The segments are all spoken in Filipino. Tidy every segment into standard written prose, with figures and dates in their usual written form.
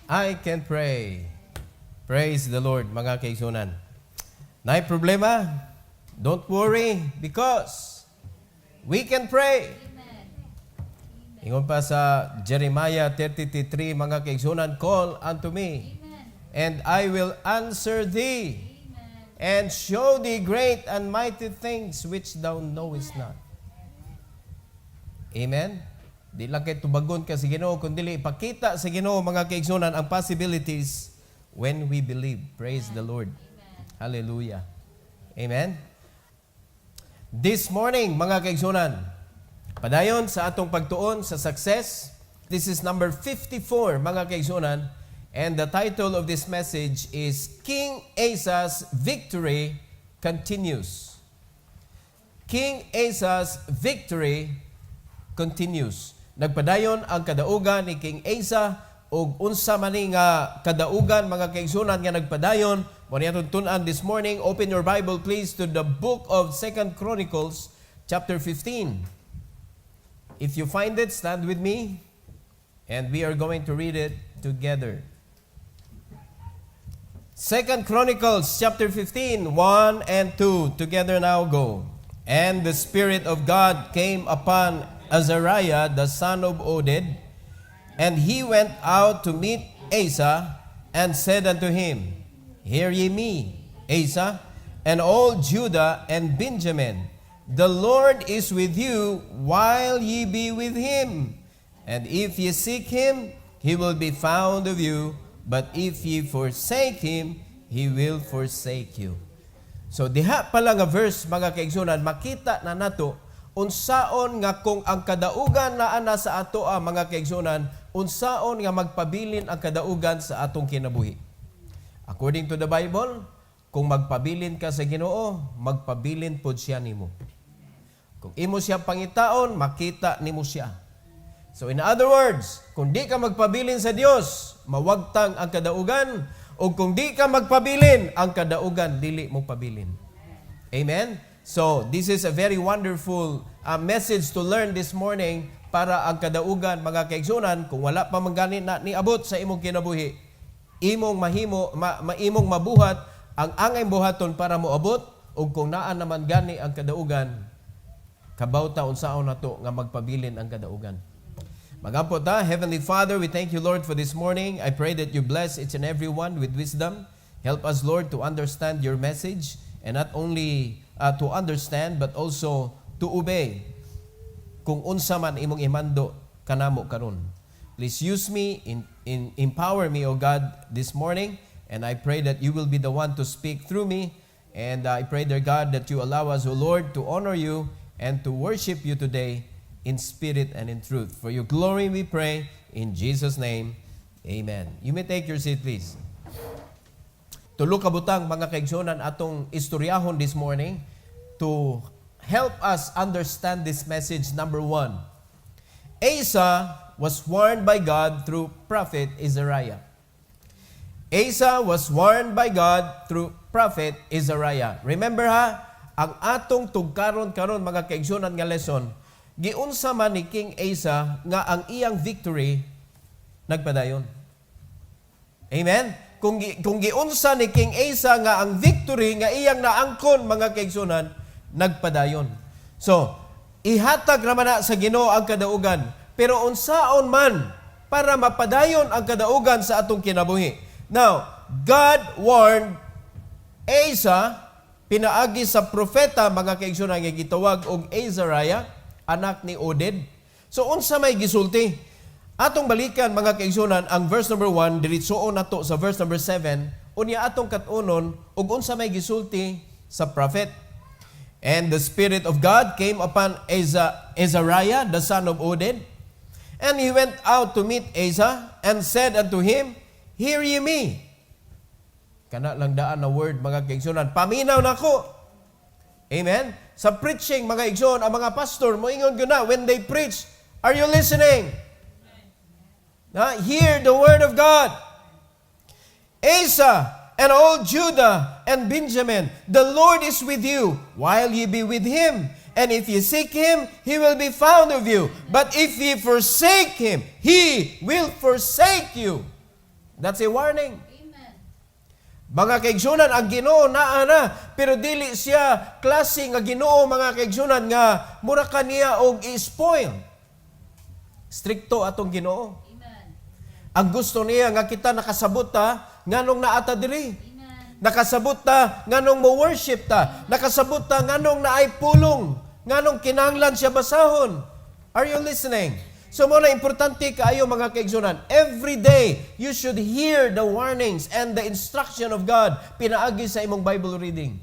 I can pray. Praise the Lord, mga kaigsunan. Nay problema? Don't worry because we can pray. Ingon pa sa Jeremiah 33, mga kaigsunan, call unto me, and I will answer thee, and show thee great and mighty things which thou knowest not. Amen? Di lang kayo tubagon ka sa Ginoo, kundi ipakita sa Ginoo, mga kaigsunan, ang possibilities when we believe. Praise the Lord. Hallelujah. Amen? This morning, mga kaigsunan, padayon sa atong pagtuon sa success. This is number 54, mga kaigsunan, and the title of this message is King Asa's Victory Continues. King Asa's Victory Continues. Nagpadayon ang kadaugan ni King Asa ug unsa man ni nga kadaugan, mga kaigsunan, nga nagpadayon. Mo niya tun-an this morning. Open your Bible please to the book of 2 Chronicles chapter 15. If you find it, stand with me and we are going to read it together. 2 Chronicles chapter 15, 1 and 2. Together now go. And the Spirit of God came upon Azariah, the son of Oded, and he went out to meet Asa, and said unto him, Hear ye me, Asa, and all Judah and Benjamin. The Lord is with you while ye be with him. And if ye seek him, he will be found of you. But if ye forsake him, he will forsake you. So diha pala nga verse, mga kaigsunan, makita na nato unsaon nga kung ang kadaugan na ana sa ato, mga kaigsunan, unsaon nga magpabilin ang kadaugan sa atong kinabuhi. According to the Bible, kung magpabilin ka sa Ginoo, magpabilin pod siya nimo. Kung imo siya pangitaon, makita nimo siya. So in other words, kung di ka magpabilin sa Dios, mawagtang ang kadaugan, o kung di ka magpabilin, ang kadaugan dili mo pabilin. Amen? So, this is a very wonderful message to learn this morning para ang kadaugan, mga kaigsunan, kung wala pa mangani na niabot sa imong kinabuhi, imong imong mabuhat ang angay buhaton para moabot, o kung naan naman gani ang kadaugan, kabawta unsaon nato nga magpabilin ang kadaugan. Magampot ta, Heavenly Father, we thank you, Lord, for this morning. I pray that you bless each and every one with wisdom. Help us, Lord, to understand your message, and not only to understand, but also to obey kung unsa man imong imando kanamo karon. Please use me, empower me, O God, this morning, and I pray that you will be the one to speak through me, and I pray, dear God, that you allow us, O Lord, to honor you and to worship you today in spirit and in truth. For your glory we pray, in Jesus' name, amen. You may take your seat, please. Tulo ka butang, mga kaigsunan, atong istoryahon this morning to help us understand this message. Number 1, Asa was warned by God through prophet Azariah. Asa was warned by God through prophet Azariah. Remember ang atong tugkaron karon, mga kaigsunan, nga lesson, giunsa man ni King Asa nga ang iyang victory nagpadayon. Amen? Kung giunsa ni King Asa nga ang victory nga iyang naangkon, mga kaigsunan, nagpadayon. So, ihatag naman na sa Ginoo ang kadaugan. Pero unsaon man para mapadayon ang kadaugan sa atong kinabuhi. Now, God warned Asa, pinaagi sa propeta, mga kaigsunan, nga gitawag og Azariah, anak ni Oded. So, unsa may gisulti? Atong balikan, mga kaigsunan, ang verse number 1, diritsoon nato sa verse number 7, unya atong katunon, ug unsa may gisulti sa prophet. And the Spirit of God came upon Azariah, the son of Oded, and he went out to meet Asa, and said unto him, Hear ye me. Kana lang daan na word, mga kaigsunan, paminaw nako. Amen? Sa preaching, mga igsoon, ang mga pastor, moingon yun na, when they preach, are you listening? Hear the word of God. Asa and all Judah and Benjamin, the Lord is with you while ye be with him. And if ye seek him, he will be found of you. But if ye forsake him, he will forsake you. That's a warning. Amen. Mga kaigsunan, ang Ginoo naa na, pero dili siya klase nga Ginoo, mga kaigsunan, nga mura kaniya og i-spoil. Strikto atong Ginoo. Amen. Ang gusto niya nga kita nakasabot ta, nganong naata diri. Amen. Nakasabot ta, nganong mo-worship ta. Nakasabot ta, nganong naay pulong. Nganong kinahanglan siya basahon. Are you listening? So muna importante kaayo mga kaigsunan. Every day, you should hear the warnings and the instruction of God pinaagi sa imong Bible reading.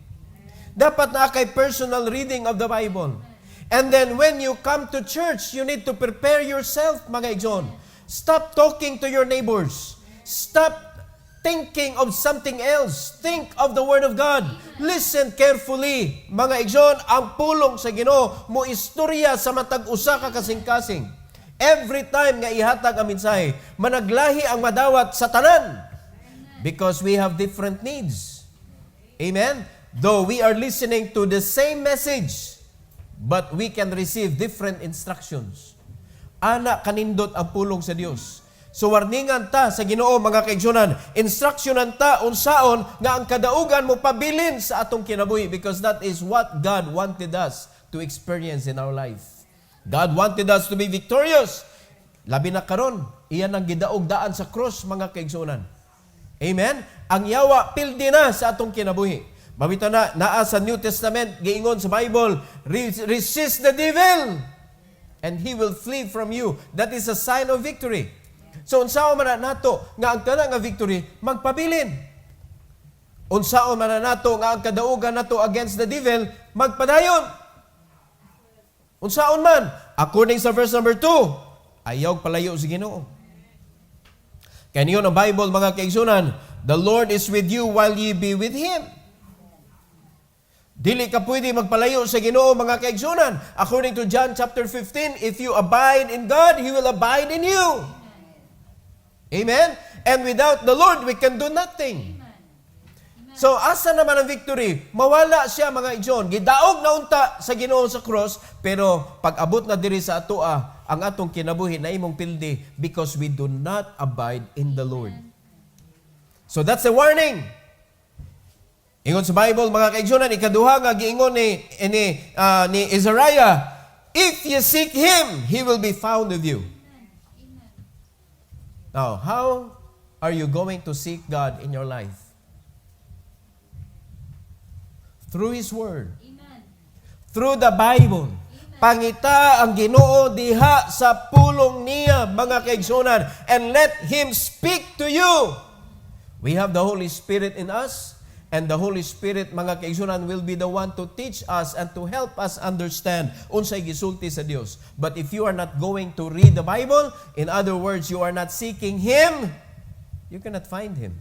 Dapat na kay personal reading of the Bible. And then when you come to church, you need to prepare yourself, mga igsoon. Stop talking to your neighbors. Stop thinking of something else. Think of the Word of God. Listen carefully, mga igsoon. Ang pulong sa Ginoo mo istorya sa matag usa ka kasing-kasing. Every time nga ihatag ang mensahe, managlahi ang madawat sa tanan. Because we have different needs. Amen? Though we are listening to the same message, but we can receive different instructions. Ana kanindot ang pulong sa Dios. So warningan ta sa Ginoo, mga kaigsunan, instructionan ta unsaon nga ang kadaugan mo pabilin sa atong kinabuhi, because that is what God wanted us to experience in our life. God wanted us to be victorious. Labi na karon, iyan ang gidaog daan sa cross, mga kaigsunan. Amen? Ang yawa pildi na sa atong kinabuhi. Mabito na, naa sa New Testament, giingon sa Bible, resist the devil, and he will flee from you. That is a sign of victory. So, unsao man na nato, nga ang tanang nga victory, magpabilin. Unsao man na nato, nga ang kadaugan nato against the devil, magpadayon. Unsaon man, according sa verse number 2, ayaw palayo sa Ginoo. Kaya niyo ang Bible, mga kaigsunan, the Lord is with you while ye be with Him. Dili ka pwede magpalayo sa Ginoo, mga kaigsunan. According to John chapter 15, if you abide in God, He will abide in you. Amen? And without the Lord, we can do nothing. So, asa naman ang victory? Mawala siya, mga igsoon. Gidaog na unta sa Ginoo sa cross, pero pag abot na diri sa atoa, ang atong kinabuhi na imong pildi, because we do not abide in the Lord. So, that's a warning. Ingon sa Bible, mga kaigsunan, ikaduha nga giingon ni Isaiah, if you seek Him, He will be found of you. Now, how are you going to seek God in your life? Through His Word. Amen. Through the Bible. Pangita ang Ginoo diha sa pulong niya, mga kaigsunan, and let Him speak to you. We have the Holy Spirit in us, and the Holy Spirit, mga kaigsunan, will be the one to teach us and to help us understand unsay gisulti sa Dios. But if you are not going to read the Bible, in other words, you are not seeking Him, you cannot find Him.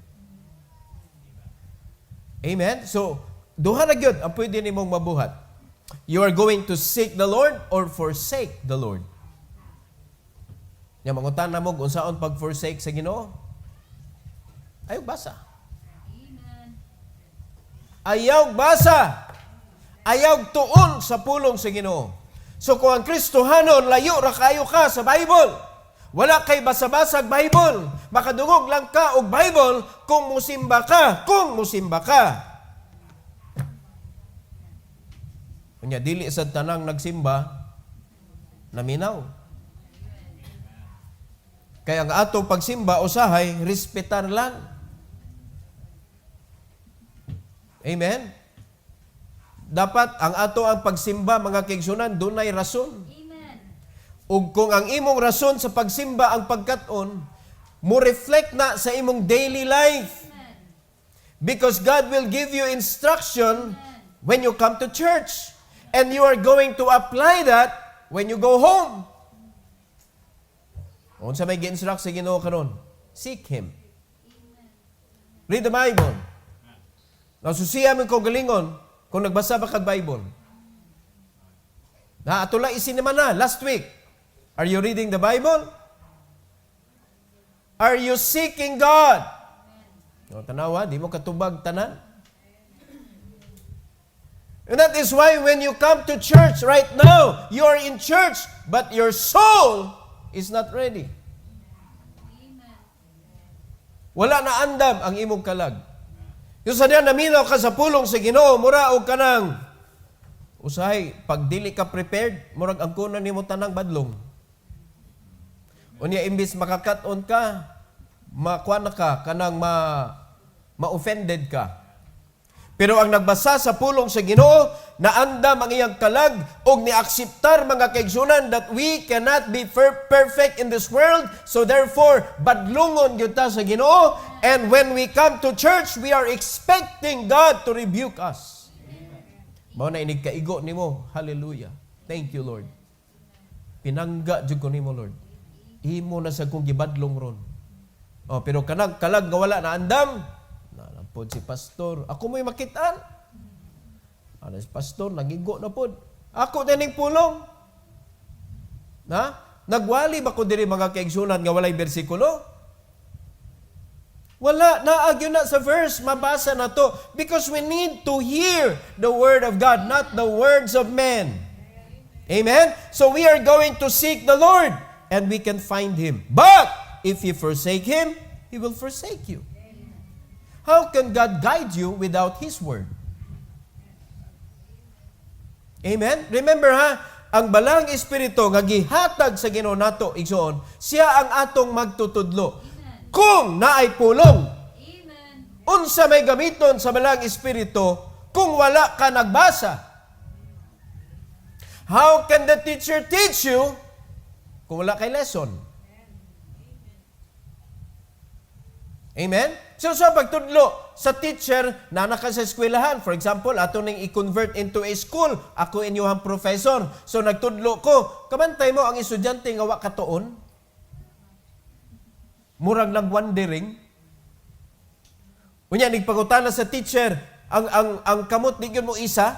Amen? So, duha na gyud ang pwede nimong mabuhat. You are going to seek the Lord or forsake the Lord. Nya mangutan na mo kung unsaon pag-forsake sa Ginoo? Ayaw basa. Amen. Ayaw basa. Ayaw tuon sa pulong sa Ginoo. So kung ang Kristohanon, layo ra kayo ka sa Bible. Wala kay basa-basag Bible. Makadungog lang ka og Bible kung musimba ka. Kung musimba ka. Kanya dili sa tanang nagsimba, naminaw. Kaya ang atong pagsimba, usahay, respetar lang. Amen? Dapat ang ato ang pagsimba, mga kaigsunan, dunay rason. Amen. Ug kung ang imong rason sa pagsimba ang pagkat-on, mo reflect na sa imong daily life. Amen. Because God will give you instruction when you come to church. And you are going to apply that when you go home. Kung sa may gi-instruct sa Ginoo karon, seek Him. Read the Bible. Nasusiya mo ko galingon kung nagbasa ba kag Bible. Na atula isin naman na last week. Are you reading the Bible? Are you seeking God? No, tanawa, di mo katubag tanan. And that is why when you come to church right now, you are in church, but your soul is not ready. Amen. Wala na andam ang imong kalag. Yung sa diyan naminaw ka sa pulong sa Ginoo, mura og kanang usahay pag dili ka prepared, murag ang kunan nimo tanang badlong. Unya imbis makakat-on ka, makuha na ka kanang ma-offended ka. Pero ang nagbasa sa pulong sa Ginoo, naandam ang iyang kalag og niakseptar mga kaigsunan that we cannot be perfect in this world. So therefore, badlungon gyud ta sa Ginoo, and when we come to church, we are expecting God to rebuke us. Mao na inig kaigo nimo. Hallelujah. Thank you, Lord. Pinangga jud ko nimo, Lord. Imo na sa kong gibadlong ron. Oh, pero kanang kalag nga wala na andam, pod si pastor, ako mo'y makitaan. Ano si pastor, nagigo na pod. Ako dining pulong. Na? Nagwali ba ko diri mga kaigsunan nga walay bersikulo? Wala, naagyo na sa verse, mabasa na to. Because we need to hear the word of God, not the words of men. Amen? So we are going to seek the Lord, and we can find Him. But, if you forsake Him, He will forsake you. How can God guide you without His Word? Amen? Remember ha, ang balang Espiritu nga gihatag sa Ginoo nato, igsoon, siya ang atong magtutudlo. Kung naay pulong, unsa may gamiton sa balang Espiritu kung wala ka nagbasa? How can the teacher teach you kung wala kay lesson? Amen? So sa pagtudlo sa teacher na naka sa eskwelahan, for example, ato ning i-convert into a school, ako inyong professor. So nagtudlo ko, kabantay mo ang estudyante nga wa katuon? Murag nag-wandering. Unya nigpangutana sa teacher, ang kamot di gyud mo isa.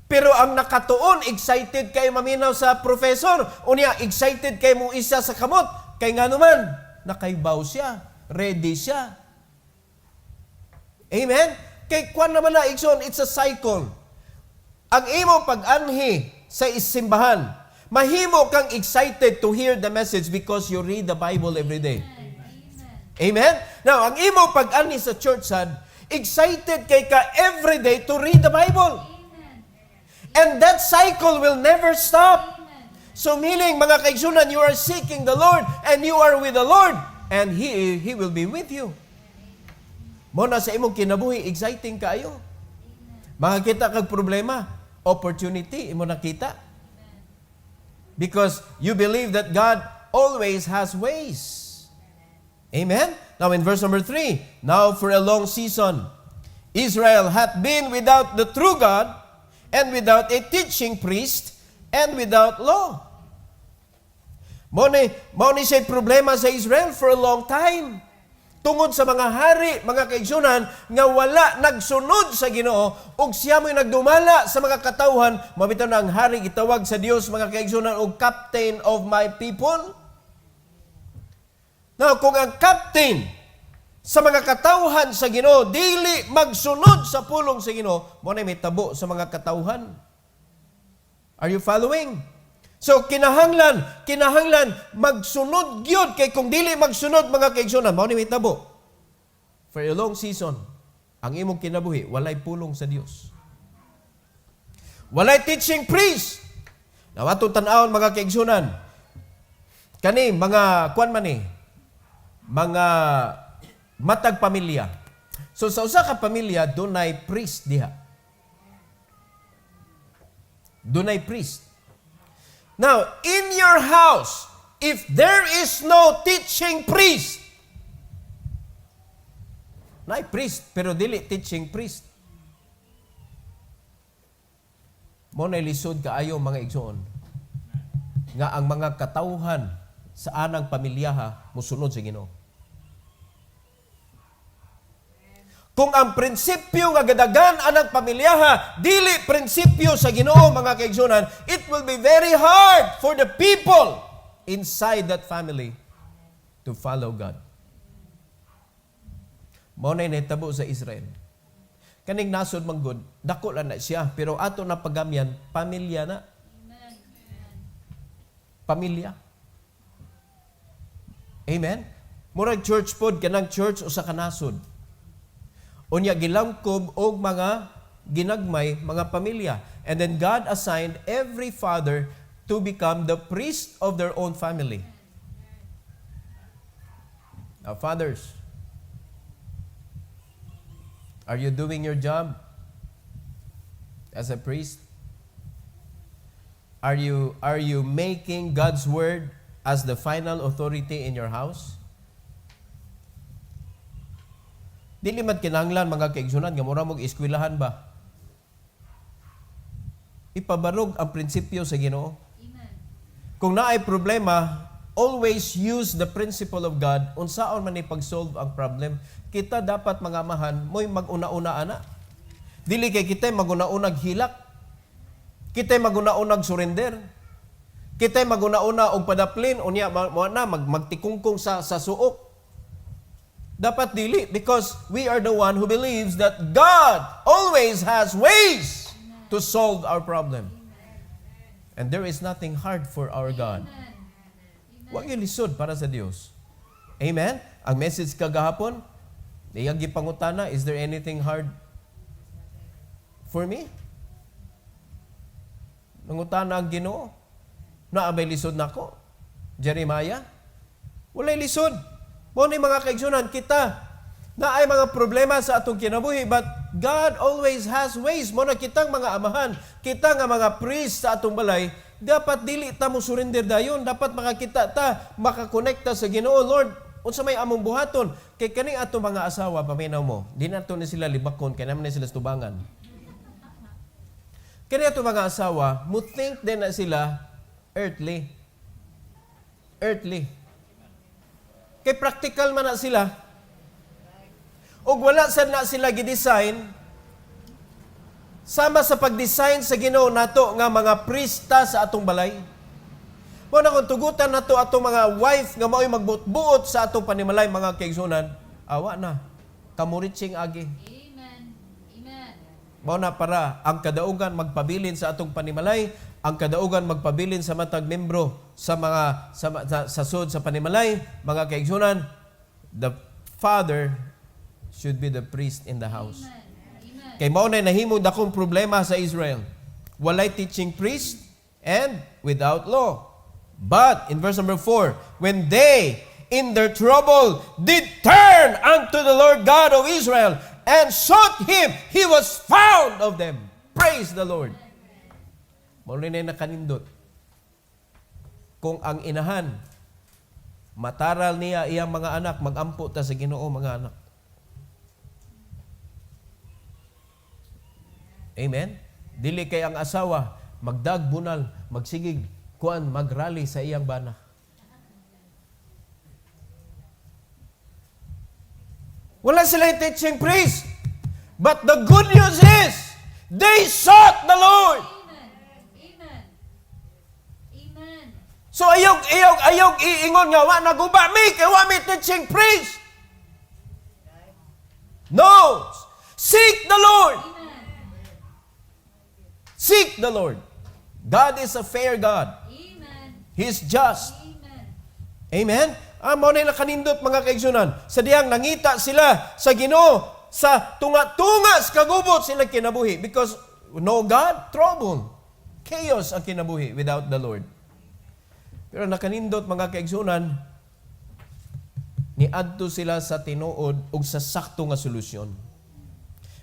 Pero ang nakatuon, excited kay maminaw sa professor. Unya excited kay mo isa sa kamot. Kay nga naman, nakaibaw siya, ready siya. Amen? Kay kwan naman na, Ikson, it's a cycle. Ang imo pag-anhi sa isimbahan, mahimo kang excited to hear the message because you read the Bible every day. Amen? Now, ang imo pag-anhi sa church, excited kay ka every day to read the Bible. And that cycle will never stop. So meaning, mga kaigsunan, you are seeking the Lord and you are with the Lord and He will be with you. Muna sa imong kinabuhi, exciting kaayo. Makakita kag problema, opportunity, imo nakita. Because you believe that God always has ways. Amen? Now in verse number 3, now for a long season, Israel hath been without the true God and without a teaching priest and without law. Mao ni siya problema sa Israel for a long time. Tungod sa mga hari, mga kaigsunan, nga wala nagsunod sa Ginoo, ug siya mo'y nagdumala sa mga katawhan, mabitaw na ang hari gitawag sa Dios, mga kaigsunan, og captain of my people. Now, kung ang captain sa mga katawhan sa Ginoo dili magsunod sa pulong sa Ginoo, mo na may tabo sa mga katawhan. Are you following? So kinahanglan magsunod gyud, kay kung dili magsunod mga kaigsunan, mao ni may tabo. For a long season, ang imong kinabuhi walay pulong sa Dios. Walay teaching priest. Now ato tan-awon mga kaigsunan, kani mga kuan man ni, mga matag pamilya. So sa usa ka pamilya dunay priest diha. Dunay priest. Now, in your house, if there is no teaching priest, nay priest, pero dili teaching priest, mo na lisod kaayo mga igsoon, nga ang mga katawhan sa anang pamilyaha musunod sa Ginoo. Kung ang prinsipyo nga gadagan anang pamilyaha, dili prinsipyo sa Ginoo mga kaigsunan, it will be very hard for the people inside that family to follow God. Mao na nahitabo sa Israel. Kaning nasod manggod, dako lang na siya, pero ato na pagamyan, pamilya na. Pamilya. Amen? Murag church pod kanang church usa ka nasod. Unya gilangkob og mga ginagmay, mga pamilya. And then God assigned every father to become the priest of their own family. Now, fathers, are you doing your job as a priest? Are you making God's word as the final authority in your house? Dili man kinahanglan mga kaigsunan nga mura mong eskwelahan ba? Ipabarog ang prinsipyo sa Ginoo. Amen. Kung naay problema, always use the principle of God unsaon man ni pag-solve ang problem. Kita dapat mga amahan mo'y mag-una-una ana. Dili kay kita maguna-unag hilak. Kita maguna-unag surrender. Kita maguna-una og padaplin unya magtikungkong sa suok. Dapat dili because we are the one who believes that God always has ways to solve our problem. And there is nothing hard for our God. Huwag yung lisod para sa Diyos. Amen? Ang message kagahapon, iyang gipangutana, is there anything hard for me? Nangutana ang Ginoo. Naabay lisod nako. Jeremiah? Walay lisod. Muna mga kaigsunan, kita na ay mga problema sa atong kinabuhi, but God always has ways. Muna kitang mga amahan, kita nga mga priest sa atong balay, dapat dili ta mo surrender dayon. Dapat makakita ta, makakonekta sa Ginoo. Lord, unsa may among buhaton? Kay kani atong mga asawa, paminaw mo, di nato ni sila libakon, kaya naman ni sila tubangan. Kani atong mga asawa, mo think din na sila earthly. Earthly. Kay practical man na sila. O wala sad na sila gidesign sama sa pag-design sa Ginoo nato nga mga prista sa atong balay. Mo na kung tugutan nato atong mga wife nga mao'y magbuot-buot sa atong panimalay mga kaigsunan, awa na. Kamuritsing agi. Amen. Amen. Mo na para ang kadaugan magpabilin sa atong panimalay, ang kadaugan magpabilin sa matag membro sa mga sa sud sa panimalay, mga kaigsunan, the father should be the priest in the house. Amen. Kay mao na nahimo dakong problema sa Israel. Walay teaching priest and without law. But in verse number 4, when they in their trouble did turn unto the Lord God of Israel and sought him, he was found of them. Praise the Lord. Mao na nakanindot. Kung ang inahan mataral niya iyang mga anak, magampo ta sa Ginoo mga anak. Amen? Dili kay ang asawa magdagbunal, magsigig, kuan, magrally sa iyang bana. Wala sila teaching priest. But the good news is, they sought the Lord. Amen. Amen. So ayog iingon nga, wa naguba mi, kay wa mi teaching priest. No! Seek the Lord. Amen. Seek the Lord. God is a fair God. Amen. He's just. Amen. Amen? Mao na nakanindot mga kaigsunan. Sa diyang nangita sila sa Ginoo, sa tunga-tunga sa kagubot sila kinabuhi. Because no God, trouble. Chaos ang kinabuhi without the Lord. Pero nakanindot mga kaigsunan, niadto sila sa tinuod ug sa sakto nga solusyon.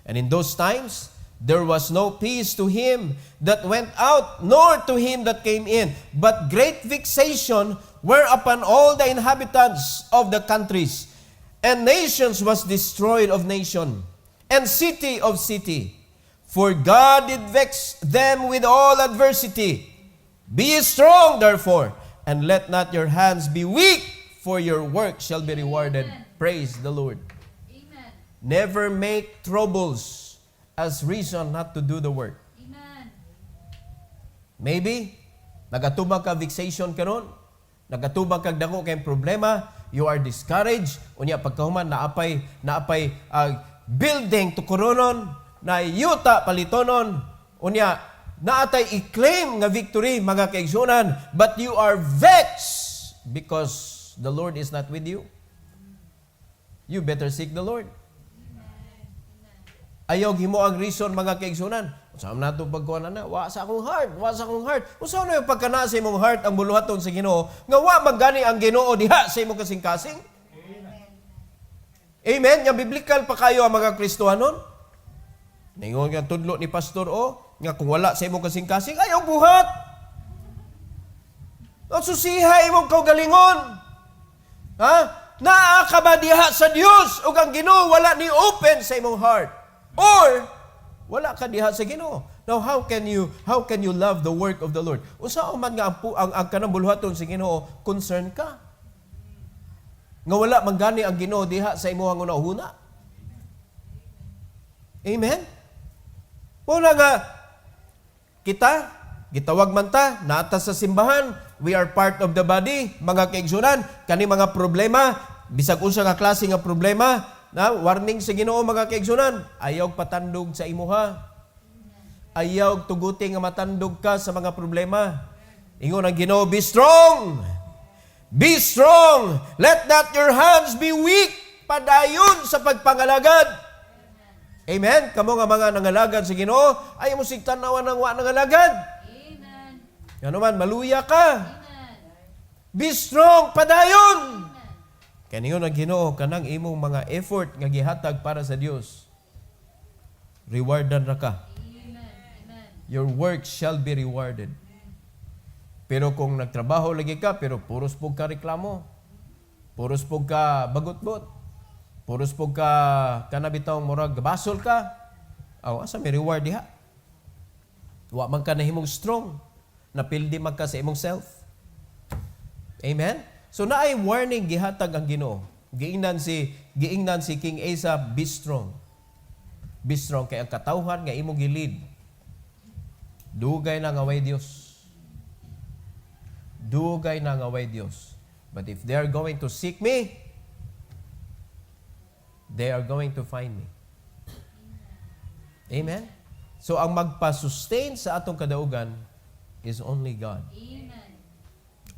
And in those times, there was no peace to him that went out, nor to him that came in, but great vexation were upon all the inhabitants of the countries, and nations was destroyed of nation, and city of city. For God did vex them with all adversity. Be strong, therefore, and let not your hands be weak, for your work shall be rewarded. Praise the Lord. Amen. Never make troubles as reason not to do the work. Amen. Maybe, nagatubang ka vexation karon, nagatubang kag dako kay problema, you are discouraged, unya pagkahuman naapay building to koronon, na yuta palitonon, unya naatay i-claim nga victory mga kaigsunan, but you are vexed because the Lord is not with you. you better seek the Lord. Ayaw himo ang reason mga kaigsunan. Saan nato pagkuha na? Wa sa akong heart, wa sa akong heart. Usa na yung pagkana sa imong heart ang buluhaton sa Ginoo, nga wa magani ang Ginoo diha sa imong kasing-kasing. Amen. Yang biblical pa kayo ang mga Kristohanon. Ningon nga tudlo ni pastor nga kung wala sa imong kasing-kasing, ayaw buhat. O susiha imong kaugalingon. Ha? Naa ka ba diha sa Dios ug ang Ginoo wala ni open sa imong heart? Or wala ka diha sa Ginoo. Now how can you love the work of the Lord? Unsa man nga ang kanang buluhaton sa Ginoo, concern ka. Nga wala man gani ang Ginoo diha sa imong una-una. Amen. Wala nga kita gitawag man ta naata sa simbahan, we are part of the body, mga kaigsunan, kani mga problema, bisag unsa nga klase nga problema, na warning sa Ginoo mga kaigsunan, ayaw patandog sa imuha. Ayaw tuguti nga matandog ka sa mga problema. Ingon ang Ginoo, be strong. Be strong. Let not your hands be weak. Padayon sa pagpangalagad. Amen. Kamo nga mga nangalagad sa Ginoo, ayaw mo sigtanawan ng wa nangalagad. Amen. Ano man, maluya ka. Amen. Be strong. Padayon. Kaniyo na Ginoo kanang imong mga effort nga gihatag para sa Dios. Rewardan ra ka. Amen. Amen. Your work shall be rewarded. Pero kung nagtrabaho lagi ka, pero puros pog ka reklamo, puros pog ka bagutbot, puros pog ka kanabitawng murag basol ka, asa may reward diha? Wa man ka nahimong strong, napildi man ka sa imong self. Amen? So naay warning gihatag ang Ginoo. Giingnan si King Asa, be strong. Be strong kay ang katawhan nga imong gilid. Dugay na nga way Dios. Dugay na nga way Dios. But if they are going to seek me, they are going to find me. Amen? So ang magpa-sustain sa atong kadaugan is only God. Amen.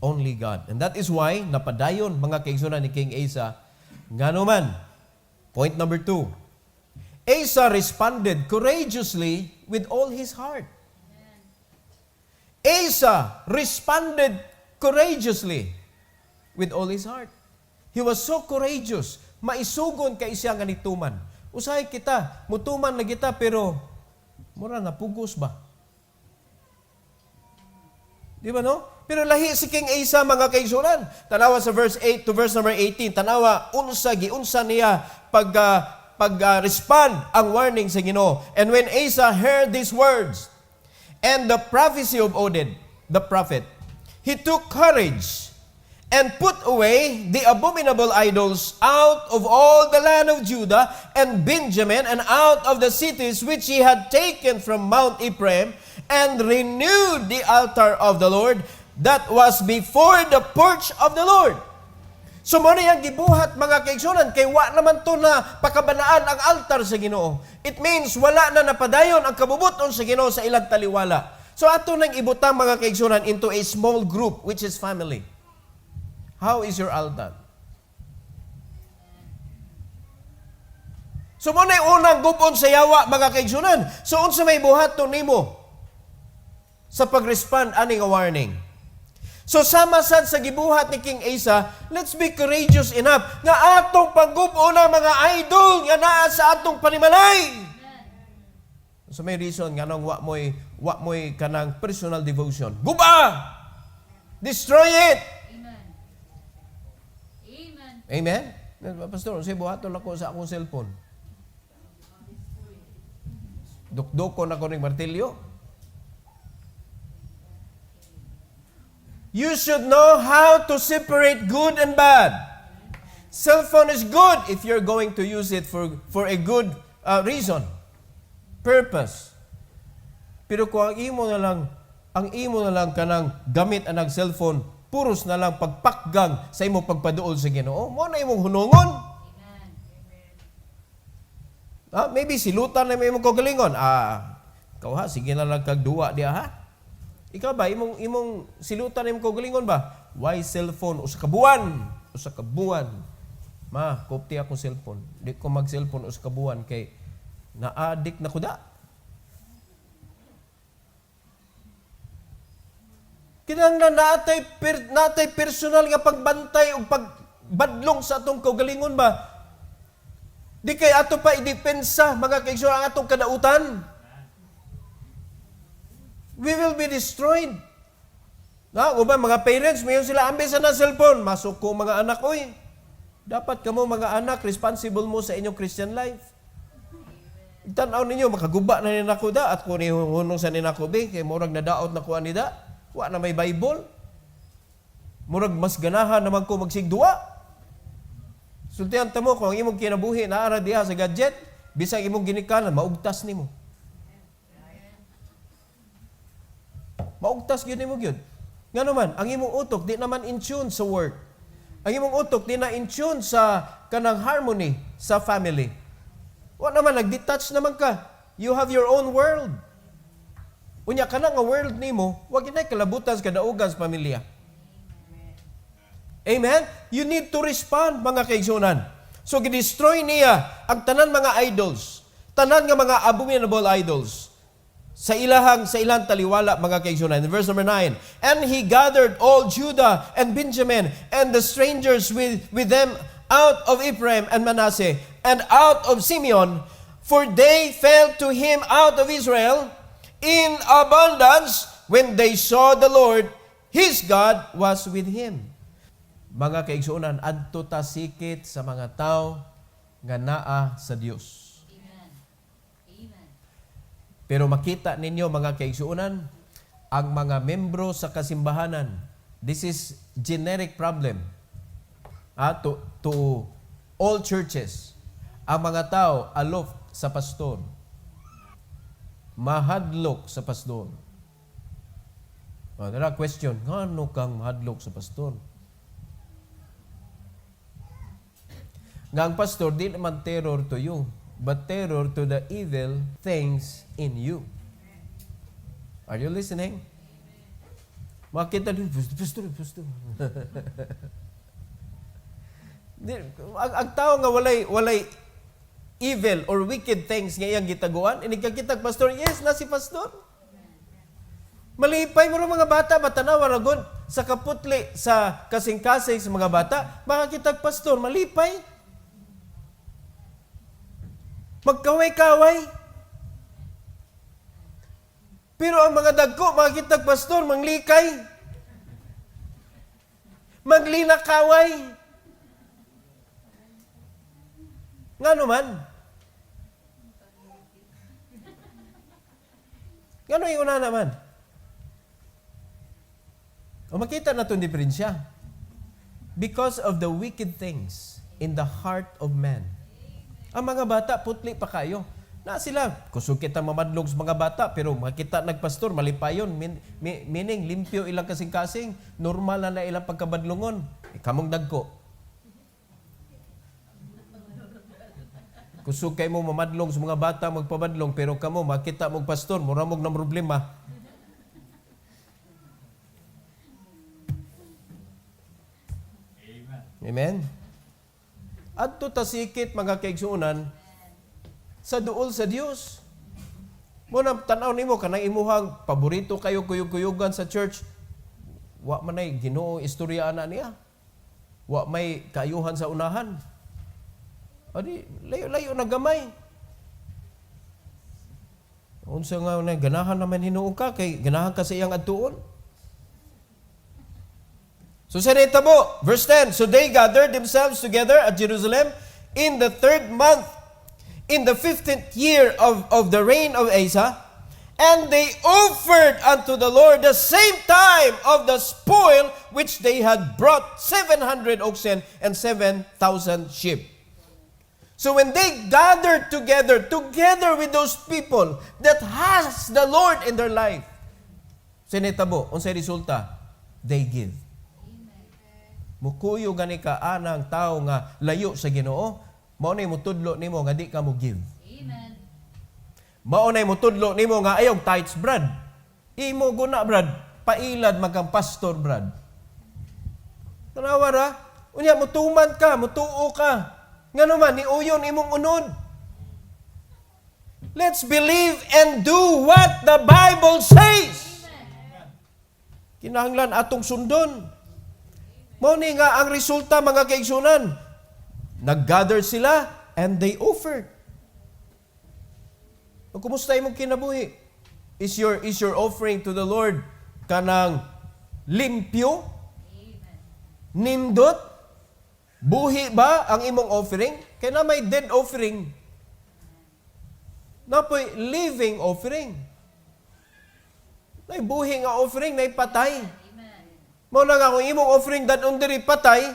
Only God. And that is why napadayon mga kaigsunan ni King Asa. Ngano man, point number 2. Asa responded courageously with all his heart. Asa responded courageously with all his heart. He was so courageous. Maisugon kay siya nga nituman. Usahay kita, mutuman na kita pero mura na pugos ba? Di ba no? Pero lahi si King Asa mga kaigsunan. Tanawa sa verse 8 to verse number 18. Tanawa unsa niya respond ang warning sa Ginoo. And when Asa heard these words and the prophecy of Oded, the prophet, he took courage and put away the abominable idols out of all the land of Judah and Benjamin and out of the cities which he had taken from Mount Ephraim, and renewed the altar of the Lord that was before the porch of the Lord. So mo na yung gibuhat mga kaigsunan, kay wa naman to na pakabanaan ang altar sa Ginoo. It means wala na napadayon ang kabubuton sa Ginoo sa ilang taliwala. So ato nang ibutang mga kaigsunan into a small group which is family. How is your altar? So mo na yung unang gubon sa yawa mga kaigsunan. So unsa may buhaton nimo sa pag-respond ani nga warning? So sama sad sa gibuhat ni King Asa, let's be courageous enough nga atong paggubo na mga idol nga naa sa atong panimalay. So may reason nga nang wa moy kanang personal devotion. Guba! Destroy it! Amen. Amen. Amen? Pastor, si buhaton ako sa akong cellphone. Dukdukon ako ng martilyo. You should know how to separate good and bad. Cellphone is good if you're going to use it for a good reason, purpose. Pero kung ang imo na lang kanang gamit anang cellphone, puros na lang pagpakgang sa imo pagpaduol sa Ginoo, mo na imong hunungon. Amen. Maybe silutan na imong kagalingon. Ikaw ha, sige na lang kagduwa diya ha. Ikaw ba, imong silutan na imong kagalingon ba? Why cellphone? Usa ka buwan. Ma, kopti akong cellphone. Di ko mag-cellphone us kabuan kay na-addict na kuda. Kinahanglan natay personal nga pagbantay o pagbadlong sa atong kaugalingon ba? Di kay ato pa idepensa mga kaigsoon ang atong kadautan. We will be destroyed. Uban mga parents, mayon sila ambil sa na cellphone. Masok ko mga anak, oy. Dapat kamo mga anak, responsible mo sa inyong Christian life. Tanaw ninyo, makaguba na ninako da, at kung hunong sa ninako be, kay murag na daot na kuha nida, wa na may Bible. Murag mas ganahan naman ko magsigdua. Sultihan tamo, kung ang imong kinabuhi, naara diha sa gadget, bisang imong ginikanan, maugtas nimo. Maugtas yun mo yun. Nga naman, ang imong utok, di naman in tune sa work. Ang imong utok, di na in tune sa kanang harmony sa family. Wa naman, nag-detach naman ka. You have your own world. Unya ka na nga world nimo, wag inay kalabutan sa kadaugan sa pamilya. Amen? You need to respond, mga kaigsunan. So, gidestroy niya ang tanan mga idols. Tanan nga mga abominable idols. Sa ilang taliwala, mga kaigsunan. In verse number 9, and he gathered all Judah and Benjamin and the strangers with them out of Ephraim and Manasseh and out of Simeon, for they fell to him out of Israel in abundance when they saw the Lord, his God, was with him. Mga kaigsunan, adto ta sikit sa mga tao nga naa sa Dios. Pero makita ninyo mga kaigsuunan, ang mga membro sa kasimbahanan, this is generic problem to all churches. Ang mga tao aloof sa pastor, mahadlok sa pastor. Nara question, ngano kang mahadlok sa pastor? Nga ang pastor, di naman terror to you, but terror to the evil things in you. Are you listening? Makita din, pastor. Ang tao nga walay evil or wicked things nga iyang gitaguan, inikakitag pastor, yes, na si pastor. Malipay mo rin mga bata, matanawa ragod sa kaputli, sa kasing-kasing sa mga bata, makakitag pastor, malipay. Magkaway-kaway. Pero ang mga dagko, makakitag pastor, manglikay. Maglinakaway. Nga naman. Nga yung una naman. O makita na itong diferensya. Because of the wicked things in the heart of man. Ang mga bata, putli pa kayo. Na sila, kusukit ang mamadlog sa mga bata, pero makita nagpastor, malipayon. Meaning, limpyo ilang kasing-kasing, normal na ilang pagkabadlungon. Kamong dagko. Kusukay mo mamadlong sa mga bata, magpabadlong, pero kamo, makita mong pastor, muramog ng problema. Amen? Adto tasikit mga kaigsuunan sa duol sa Dios. Muna tanaw nimo kanang imuhang paborito kayo kuyog-kuyugan sa church. Wa man ay Ginoo istorya ana niya. Wa may kaayuhan sa unahan. Adi layo-layo na gamay. Unsa nga na ganahan naman hinuon ka kay ganahan ka sa iyang adtuon. So sa netabo, verse 10, so they gathered themselves together at Jerusalem in the 3rd month, in the 15th year of the reign of Asa, and they offered unto the Lord the same time of the spoil which they had brought, 700 oxen and 7,000 sheep. So when they gathered together with those people that has the Lord in their life, sa netabo, unsay resulta? They give. Mukuyo gani ka anang tao nga layo sa Ginoo, mao nay mutudlo nimo nga di ka mo give. Amen. Mao nay mutudlo nimo nga ayog tithes, brad. Imo guna, brad. Pailad magkang pastor, brad. Tanawa ra, Unya, mutuman ka, mutuo ka. Nga naman, niuyon imong unod. Let's believe and do what the Bible says. Kinahanglan atong sundon. Mao ni nga ang resulta, mga kaigsunan. Nag-gather sila and they offered. O kumusta imong kinabuhi? Is your offering to the Lord kanang limpyo? Nindot? Buhi ba ang imong offering? Kaya na may dead offering. Napoy living offering. Nay buhi nga offering, nay patay. Mao na nga kung imong offering dadon diri patay,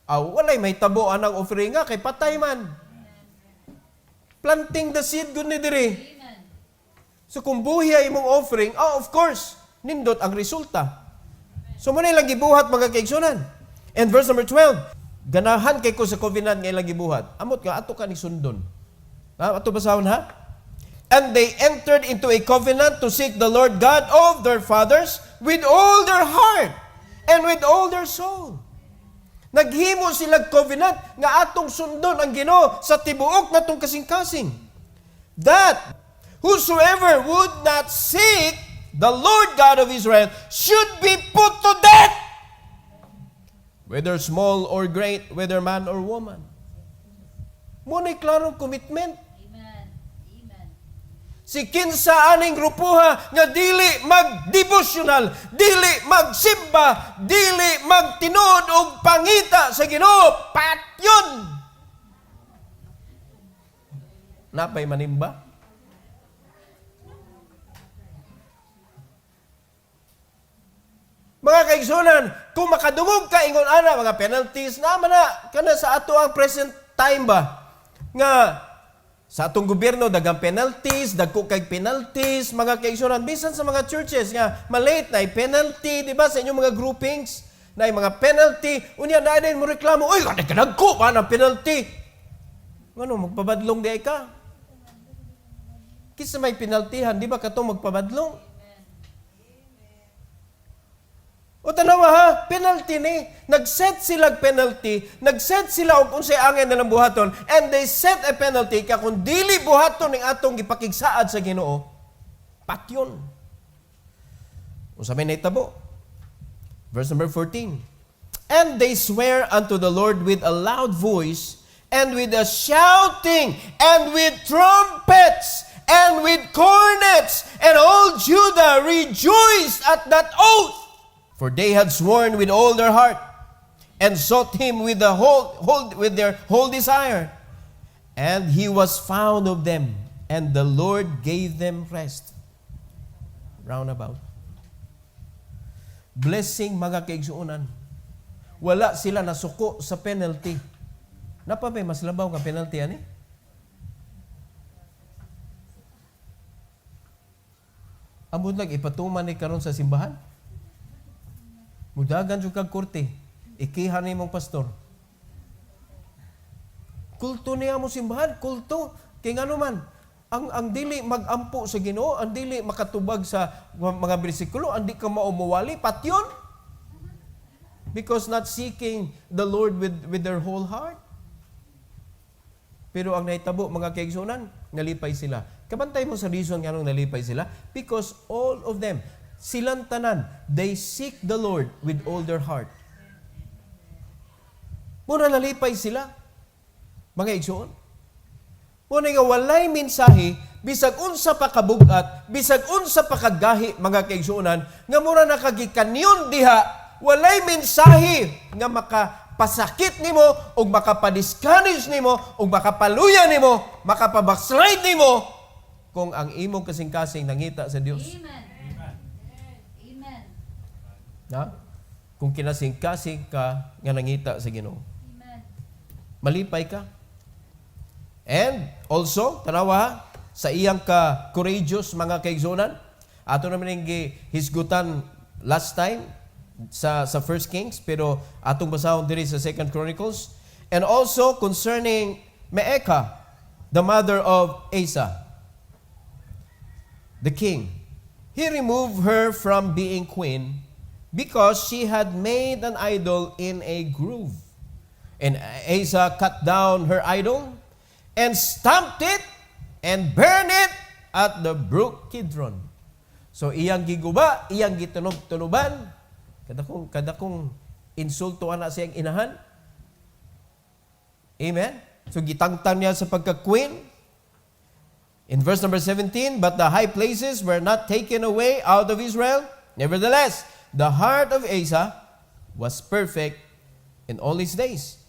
walay may tabo anang offering nga kay patay man. Planting the seed gud ni diri. So kung buhi ay imong offering, of course, nindot ang resulta. So mo lang gibuhat, mga kaigsunan. And verse number 12, ganahan kay ko sa covenant nga ilang gibuhat. Amot nga ato ka ni sundon. Ato basahon ha? And they entered into a covenant to seek the Lord God of their fathers with all their heart and with all their soul. Naghimo sila covenant nga atong sundon ang Ginoo sa tibuok natong kasing-kasing. That whosoever would not seek the Lord God of Israel should be put to death, whether small or great, whether man or woman. Muna'y klarong commitment. Si kinsa aning grupuha nga dili mag-devotional, dili magsimba, dili magtinud og pangita sa Ginoo, patyon. Napay manimba? Mga kaigsunan, kung makadungog ka ingon ana mga penalties naman na kana sa ato ang present time ba nga sa atong gobyerno, dagang penalties, dagko kay penalties, mga kaigsunan, bisan sa mga churches nga, malate na penalty, di ba, sa inyong mga groupings, na mga penalty, unya na din mo reklamo, uy, kadagko pa ng penalty. Ano, magpabadlong di ay ka? Kisa may penaltyhan, di ba katong magpabadlong? O tanawa ha, penalty ni. Nag-set sila penalty, nag-set sila og unsay angay nilang buhaton, and they set a penalty ka kung dili buhaton ning atong gipakigsaad sa Ginoo, patyon. Unsa may nahitabo? Verse number 14. And they swear unto the Lord with a loud voice, and with a shouting, and with trumpets, and with cornets, and all Judah rejoiced at that oath. For they had sworn with all their heart, and sought him with their whole desire. And he was found of them, and the Lord gave them rest. Roundabout. Blessing, mga kaigsuunan. Wala sila nasuko sa penalty. Napa may mas labaw nga penalty ani? Ambot lang ipatuman ni karon sa simbahan. Mudagan jud kag korte, ikihan nimong pastor. Kulto niya mo simbahan, kulto. Kay ngano man, ang dili magampo sa Ginoo, ang dili makatubag sa mga bersikulo, ang di ka maumuwali, patyon. Because not seeking the Lord with their whole heart. Pero ang nahitabo, mga kaigsunan, nalipay sila. Kabantay mo sa reason nga nung nalipay sila? Because all of them, silang tanan, they seek the Lord with all their heart. Muna nalipay sila, mga igsoon. Muna nga walay mensahe, bisag unsa pa kabugat, bisag unsa pa kagahi, mga kaigsuonan, nga mura nakagikanyon diha, walay mensahe nga makapasakit nimo, o makapadiscourage nimo, o makapaluya nimo, makapabackslide nimo, kung ang imong kasing-kasing nangita sa Dios. Amen. Na? Kung kinasing-kasing ka nga nangita sa Ginoo. Amen. Malipay ka. And also, tanawa, sa iyang ka courageous, mga kaigsunan, ato naman yung hisgutan last time sa 1 Kings, pero atong basahon diri sa 2 Chronicles. And also concerning Meeka, the mother of Asa, the king. He removed her from being queen because she had made an idol in a grove. And Asa cut down her idol and stamped it and burned it at the brook Kidron. So iyang giguba, iyang gitunog-tunuban, kadakong insulto ana siyang inahan. Amen? So gitangtang niya sa pagka-queen. In verse number 17, but the high places were not taken away out of Israel. Nevertheless, the heart of Asa was perfect in all his days.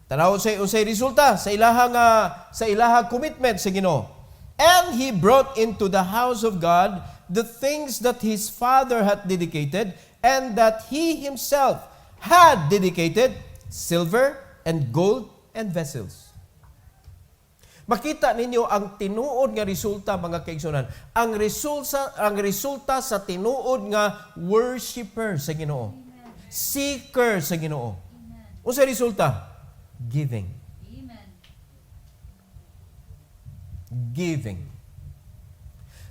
Tanaw usay resulta sa ilahang commitment sa Ginoo. And he brought into the house of God the things that his father had dedicated and that he himself had dedicated, silver and gold and vessels. Makita ninyo ang tinuod nga resulta, mga kaigsunan. Ang resulta sa tinuod nga worshiper sa Ginoo. Seeker sa Ginoo. Unsa resulta? Giving. Amen. Giving.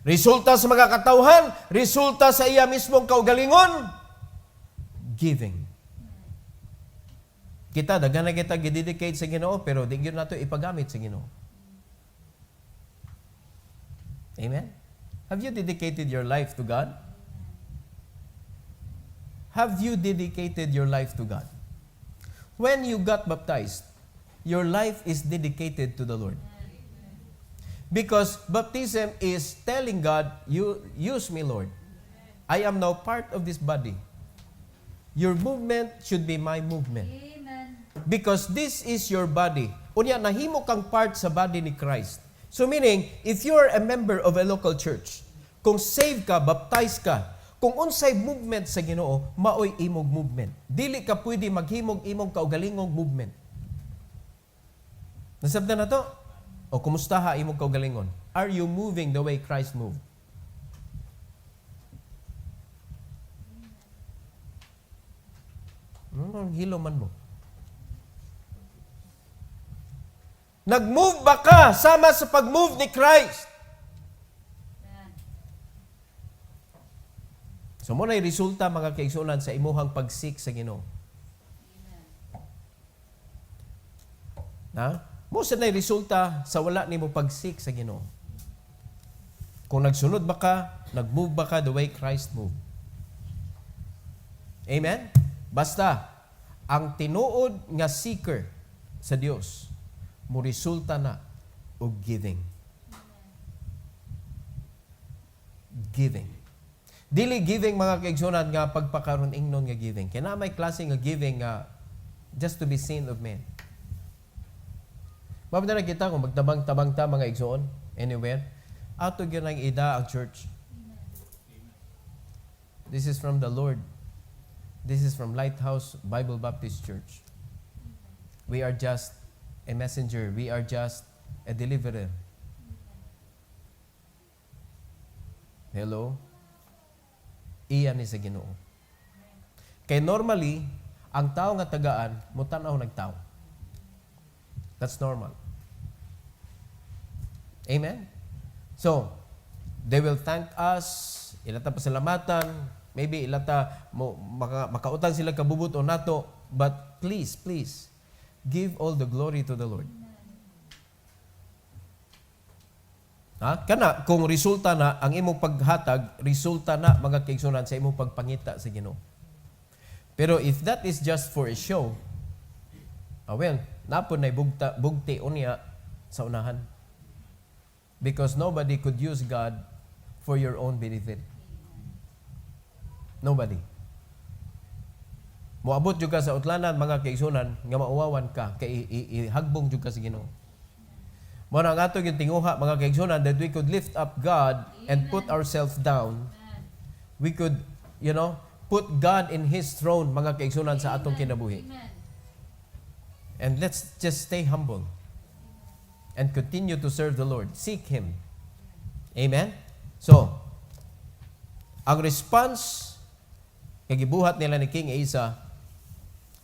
Resulta sa mga katawhan, resulta sa iya mismong kaugalingon, giving. Kita, daghan na kita gidedicate sa Ginoo, pero di gyud nato ipagamit sa Ginoo. Amen? Have you dedicated your life to God? Have you dedicated your life to God? When you got baptized, your life is dedicated to the Lord. Because baptism is telling God, you use me, Lord. I am now part of this body. Your movement should be my movement. Amen. Because this is your body. Unya, nahimo kang part sa body ni Christ. So meaning, if you are a member of a local church, kung saved ka, baptized ka, kung unsay movement sa Ginoo, maoy imong movement. Dili ka pwede maghimog imong kaugalingong movement. Nasabda na to? O kumusta ha imong kaugalingon? Are you moving the way Christ moved? Ang hilo man mo. Nag-move ba ka sama sa pag-move ni Christ? Amen. So mo na'y resulta, mga kaigsunan, sa imuhang pagsik sa Ginoo. Ha? Mo sa na'y resulta sa wala nimo pagsik sa Ginoo. Kung nagsunod ba ka, nag-move ba ka the way Christ moved? Amen? Basta, ang tinuod nga seeker sa Dios, mo resulta na og giving. Giving. Dili giving, mga kaigsunan, nga pagpakaron ingnon nga giving. Kaya na may klase nga giving nga just to be seen of men. Mabda na kita kung magtabang-tabang ta, mga igsoon, anywhere. Ato gyud ang ida ang church. This is from the Lord. This is from Lighthouse Bible Baptist Church. We are just a messenger. We are just a deliverer. Hello? Iyan ni sa Ginoo. Kay normally, ang tao nga tagaan, mutanaw nagtao. That's normal. Amen? So, they will thank us, ilata pasalamatan, maybe ilata makautang sila kabubot o nato, but please, give all the glory to the Lord. Ha? Kana, kung resulta na, ang imong paghatag, resulta na, mga kaigsunan, sa imong pagpangita sa Ginoo. Pero if that is just for a show, well, napon na bugti unya sa unahan. Because nobody could use God for your own benefit. Nobody. Moabot jud ka sa utlanan, mga kaigsunan, nga mauwawan ka, kay ihagbong jud ka sa Ginoo. Mo na nga ato yung tinguha, mga kaigsunan, that we could lift up God and put ourselves down. We could, put God in His throne, mga kaigsunan, sa atong kinabuhi. Amen. And let's just stay humble and continue to serve the Lord. Seek Him. Amen? So, ang response kagibuhat nila ni King Asa,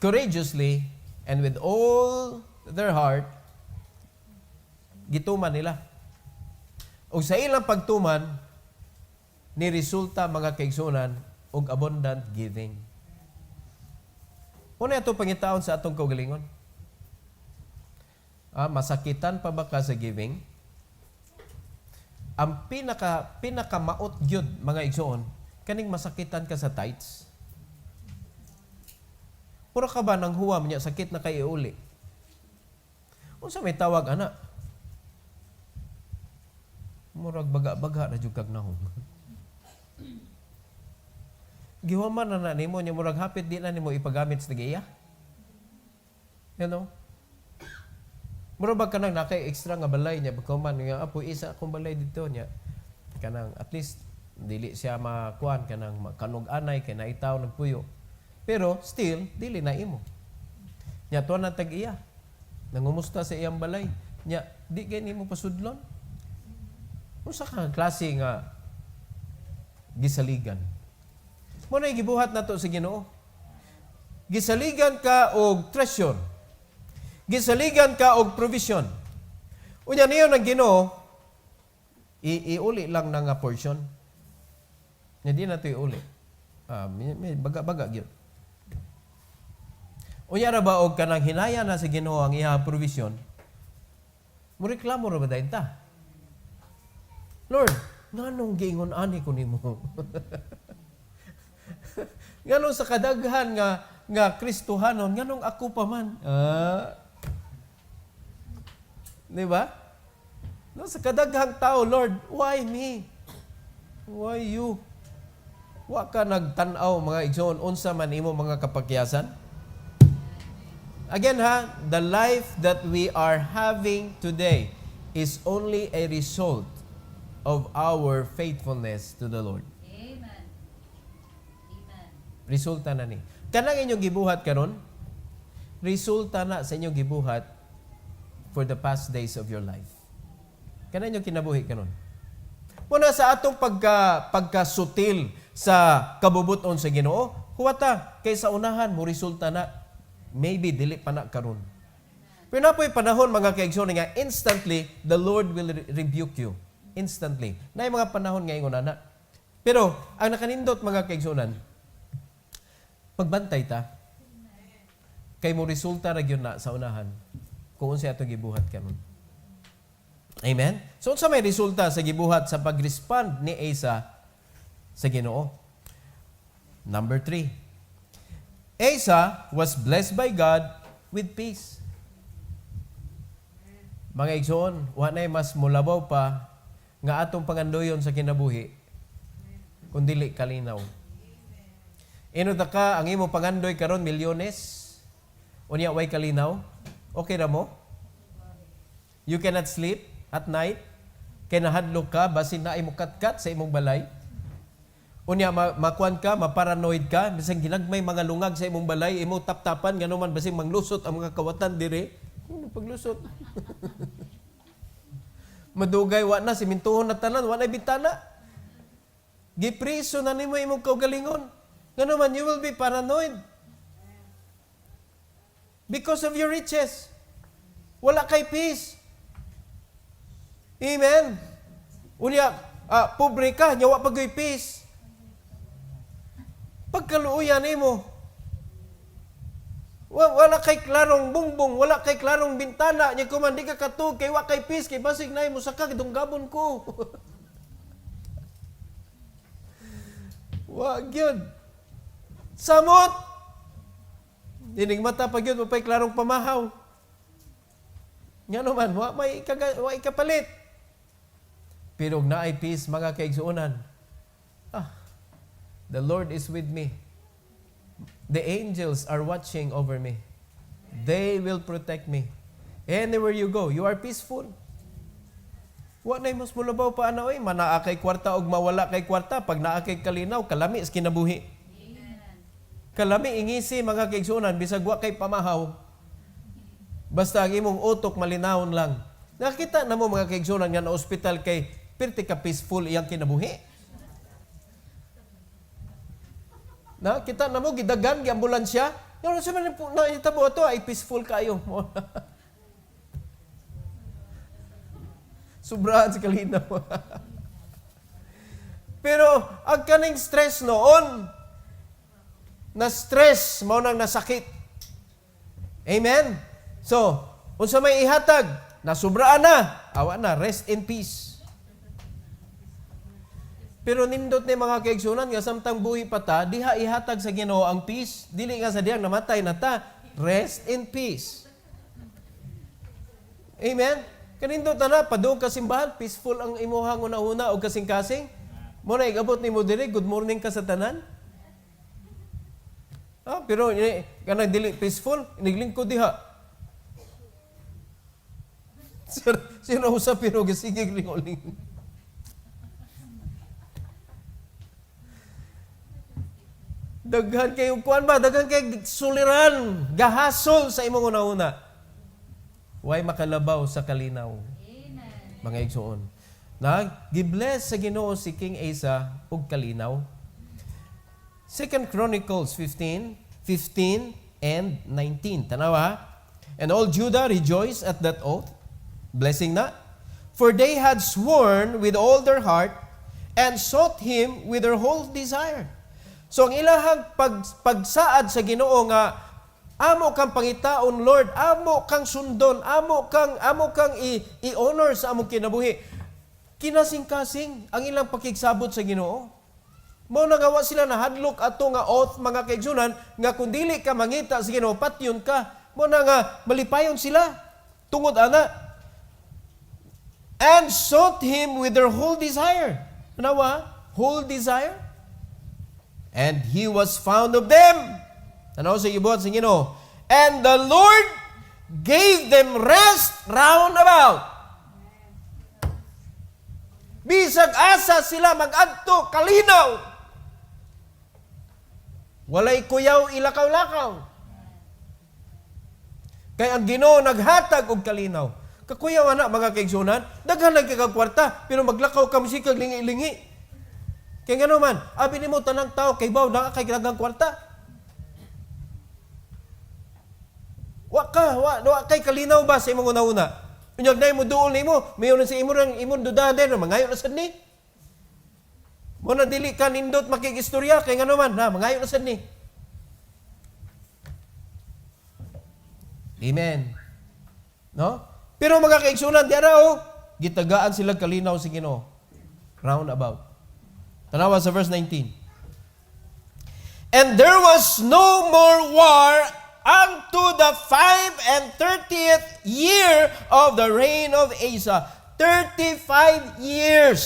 courageously and with all their heart, gituman nila. O sa ilang pagtuman, ni resulta, mga kaigsunan, ug abundant giving. Una ito pangitaon sa atong kaugalingon. Masakitan pa ba ka sa giving? Ang pinakamaot gyud mga igsoon, kaning masakitan ka sa tithes. Pura ka ba nang huwam niya sakit na kay iuli? Unsa may tawag ana? Murag baga-baga na jud kag nahom. Gihuman na nimo nya murag hapit di na nimo ipagamit sa giya. You know? Murag ba kanang nakay extra nga balay nya bakaman nga apo isa akong balay dito nya. Kanang at least dili siya makuan kanang kanog-anay kay naitaw nagpuyo. Pero still dili na imo. Nya tuwa na tag iya. Nangumusta sa iyang balay. Nya di kay nimo pasudlon. Unsa ka klase nga gisaligan? Mo na gibuhat nato sa Ginoo. Gisaligan ka og treasure. Gisaligan ka og provision. Unya niyo ng Ginoo, iuli lang na nga portion. Hindi na ito iuli. May baga-baga gyud. Unya ra ba og kanang hinaya na sa Ginoo ang iya provision? Mo reklamo ra ba dayon ta? Lord, nganong giingon ani ko nimo? Nganong sa kadaghan nga Kristohanon, nganong ako pa man? Di ba? No, sa kadaghang tao, Lord, why me? Why you? Wa ka nagtanaw mga igsoon unsa man imo mga kapakyasan? Again the life that we are having today is only a result of our faithfulness to the Lord. Amen. Amen. Resulta na ni. Kanang inyong gibuhat karon, resulta na sa inyong gibuhat for the past days of your life. Kanang inyong kinabuhi karon. Muna sa atong pagkasutil sa kabubuton sa Ginoo, huwata kay sa unahan mo resulta na maybe dili pa na karon. Pero napoy panahon mga kaigsoon nga instantly the Lord will rebuke you. Instantly. Na mga panahon nga ingon ana. Pero ang nakanindot mga kaigsunan, pagbantay ta, kay mo resulta ra gyud na sa unahan kung unsa ato gibuhat karon. Amen? So unsa may resulta sa gibuhat sa pag-respond ni Asa sa Ginoo? Number 3. Asa was blessed by God with peace. Mga igsoon, wa nay mas mulabaw pa nga atong pangandoyon sa kinabuhi kung dili kalinaw. Inuta ka ang imo pangandoy karon milyones unya way kalinaw, okay ra mo? You cannot sleep at night kay nahadlok ka basin na imo katkat sa imong balay. Unya makuan ka, maparanoid ka, bisan ginagmay mga lungag sa imong balay, imo taptapan ngano man basin manglusot ang mga kawatan dire. Ano paglusot? Madugay wa na simintuhon na tanan, wa na bintana. Gipriso na nimo imong kaugalingon. Ngano man you will be paranoid. Because of your riches. Wala kay peace. Amen. Unya, pobre ka, nya wa pagoy peace. Pagkaluoyan nimo. Wala kay klarong bungbong, wala kay klarong bintana, nya kuman di ka katug kay wa kay peace kay basig nay mo saka dunggabon ko. Wa gyud. Samot. Dinig mata pa gyud mapay klarong pamahaw. Ngano man wa ikapalit. Pero naay peace mga kaigsuonan. The Lord is with me. The angels are watching over me. They will protect me. Anywhere you go, you are peaceful. Wa nay mas mulabaw pa ana oy, manaa kay kwarta og mawala kay kwarta pag naa kay kalinaw, kalami sa kinabuhi. Kalami ingisi mga kaigsuonan bisag wa kay pamahaw. Basta ang imong utok malinawon lang. Nakita na mo mga kaigsuonan nga na ospital kay pirti ka peaceful iyang kinabuhi. Na kita na mo gidagan gi ambulansya. Yung sa man na itabo ato ay peaceful kayo. Sobrahan sa kalinaw. Pero ang kaning stress noon, na stress, mao nang nasakit. Amen? So, unsa may ihatag, nasubraan na, awa na, rest in peace. Pero nindot ni mga kaigsunan nga samtang buhi pa ta, diha ihatag sa Ginoo ang peace. Dili nga sa diyang namatay na ta, rest in peace. Amen? Kanindot na padung ka simbahan, peaceful ang imuhang una-una o kasing-kasing. Mo na igabot ni mo diri, good morning ka sa tanan. Pero kanang dili peaceful, iniglingkod diha. Sino usap pero gasigig ling-uling. Daghan kayo kuan ba? Daghan kay suliran, gahasol sa imong una-una. Way makalabaw sa kalinaw. Amen. Mga igsoon. Gibless sa Ginoo si King Asa og kalinaw. 2 Chronicles 15 and 19. Tanawa. And all Judah rejoiced at that oath, blessing na, for they had sworn with all their heart and sought Him with their whole desire. So ang ilahang pagsaad sa Ginoo nga amo kang pangitaon, Lord, amo kang sundon, amo kang i-honor sa among kinabuhi. Kinasing-kasing ang ilang pakigsabot sa Ginoo. Mao nagawa sila na hadlok ato nga oath mga kaigsunan nga kung dili ka mangita sa Ginoo patyon ka. Mao na nga malipayon sila tungod ana. And sought Him with their whole desire. Nawa, whole desire. And He was found of them. Tanaw sa ibuhat sa Ginoo. And the Lord gave them rest round about. Bisag asa sila mag-adto kalinaw. Walay kuyaw ilakaw-lakaw. Kaya ang Ginoo naghatag og kalinaw. Kakuyaw ana mga kaigsunan, daghan lang kay kwarta pero maglakaw ka musikag lingi-lingi. Kaya ngano man, abi nimo tanang tao kay baw na kay daghang kwarta. Wa kay kalinaw ba sa imong una-una? Unyag na mo duol nimo, mayon sa imong dudaden mangayo na sad ni. Mo na dili ka nindot makigistorya kay ngano man, mangayo na sad ni. Amen. No? Pero mga kaigsunan, di araw, gitagaan sila kalinaw sa Ginoo. Round about. Tanawa sa verse 19. And there was no more war unto the 35th year of the reign of Asa. 35 years.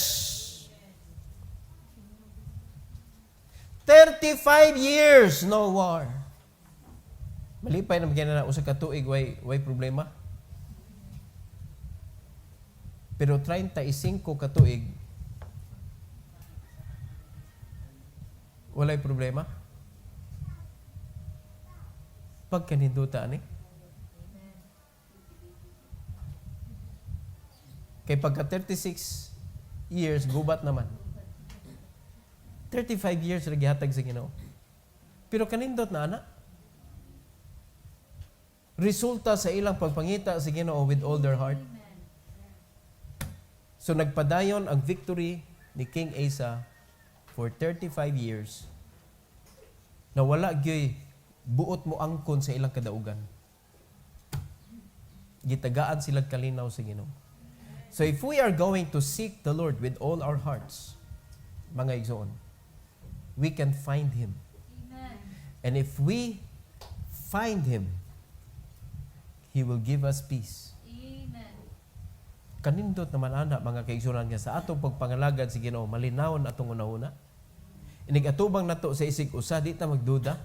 35 years, no war. Malipay na magkina na usa ka tuig, way problema. Pero 35 ka tuig, walay problema. Pagkaninduta ni. Kay pagka 36 years, gubat naman. 35 years ra gihatag sa Ginoo. Pero kanindot na ana. Resulta sa ilang pagpangita sa Ginoo with all their heart. So nagpadayon ang victory ni King Asa for 35 years na wala gyoy buot mo angkon sa ilang kadaugan. Gitagaan sila kalinaw sa Ginoo. So if we are going to seek the Lord with all our hearts, mga igsoon, we can find Him. Amen. And if we find Him, He will give us peace. Amen. Kanindot naman ana mga kaigsunan nga sa atong pagpangalagad sa Ginoo, malinawon atong una-una. Inig atubang nato sa isig usa, di ta magduda.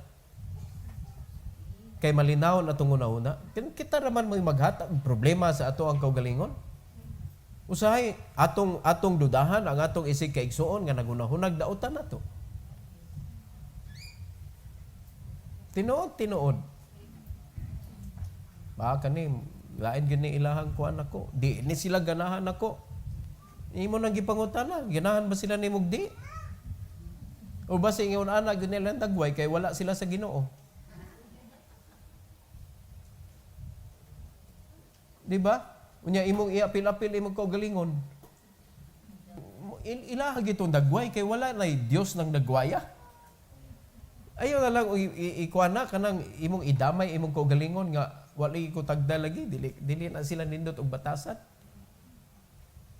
Kay malinawon atong una-una. Kita raman mo maghatag problema sa ato ang kaugalingon. Usahay atong dudahan ang atong isig kaigsuon nga nagunahunag dautan nato. Tinuod. Ba kani lain gini ilahang kuan ako. Di ni sila ganahan ako. Imo nang gipangutana, ganahan ba sila nimog di? O ba sa ingon ana gani lang dagway kay wala sila sa Ginoo? Di ba? Unya imong iapil-apil imong kaugalingon. Ilaha gitong dagway kay wala na Dios nang dagwaya. Ayaw na lang ikuana kanang imong idamay imong kaugalingon nga wali ko tagda lagi dili na sila nindot og batasan.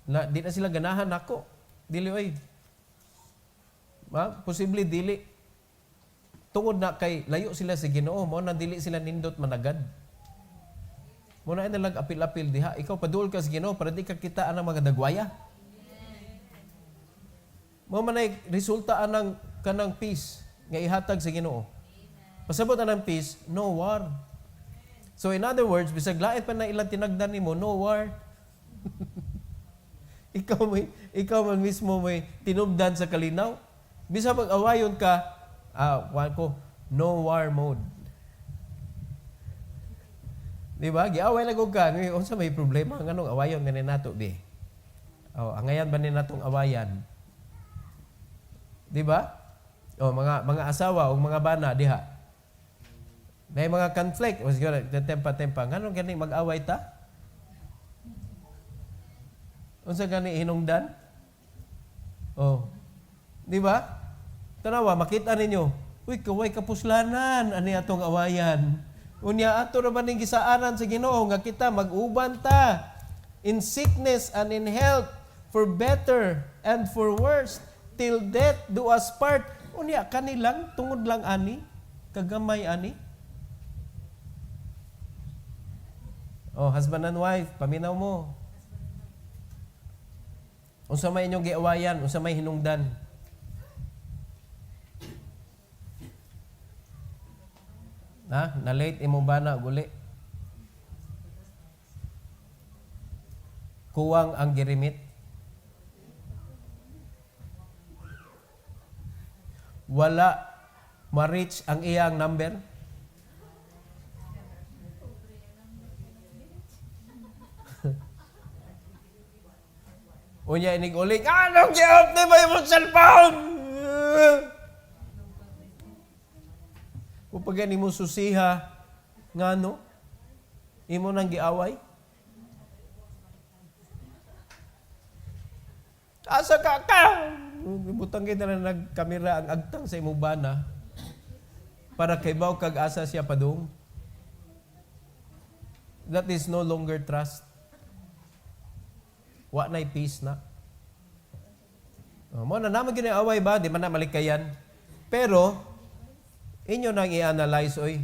Na di na sila ganahan nako. Dili oy. Posible dili. Tungod na kay layo sila sa Ginoo mo na dili sila nindot managad. Mo na lang apil-apil diha. Ikaw padul ka sa Ginoo para di ka kita anang mga dagwaya. Mo man ay resulta anang kanang peace nga ihatag sa Ginoo. Pasabot anang peace, no war. So in other words, bisag lain pa na ilang tinagdan nimo, no war. ikaw man mismo may tinubdan sa kalinaw. Bisa mag-awayon ka, no war mode. Di ba? Giaway lang ka. Unsa may problema nganong awayon ganin nato be. Angayan ba ni natong awayan? Di ba? Mga asawa o mga bana diha. May mga conflict, o siguro tempa-tempa. Nganong gani mag-away ta? Unsa gani hinungdan? Di ba? Tanawa, makita ninyo. Uy, kaway kapuslanan ani atong awayan. Unya ato ra ba ning gisaaran sa Ginoo nga kita mag-uban ta in sickness and in health, for better and for worse, till death do us part. Unya kanilang tungod lang ani, kagamay ani. Husband and wife, paminaw mo. Unsa may inyong giawayan, unsa may hinungdan. Na late imong bana guli. Kuwang ang girimit. Wala ma-reach ang iyang number. Unya inig uling, anong gi-off ni ba yung cellphone? Upag ni mo susiha, ngano? Imo nang giaway? Asa ka? Butang kita na nagkamera ang agtang sa imong bana para kay baw kag asa siya padung. That is no longer trust. Wa na'y peace na. Mo na naman ginaaway ba? Di man na malikayan. Pero, inyo nang i-analyze, oy.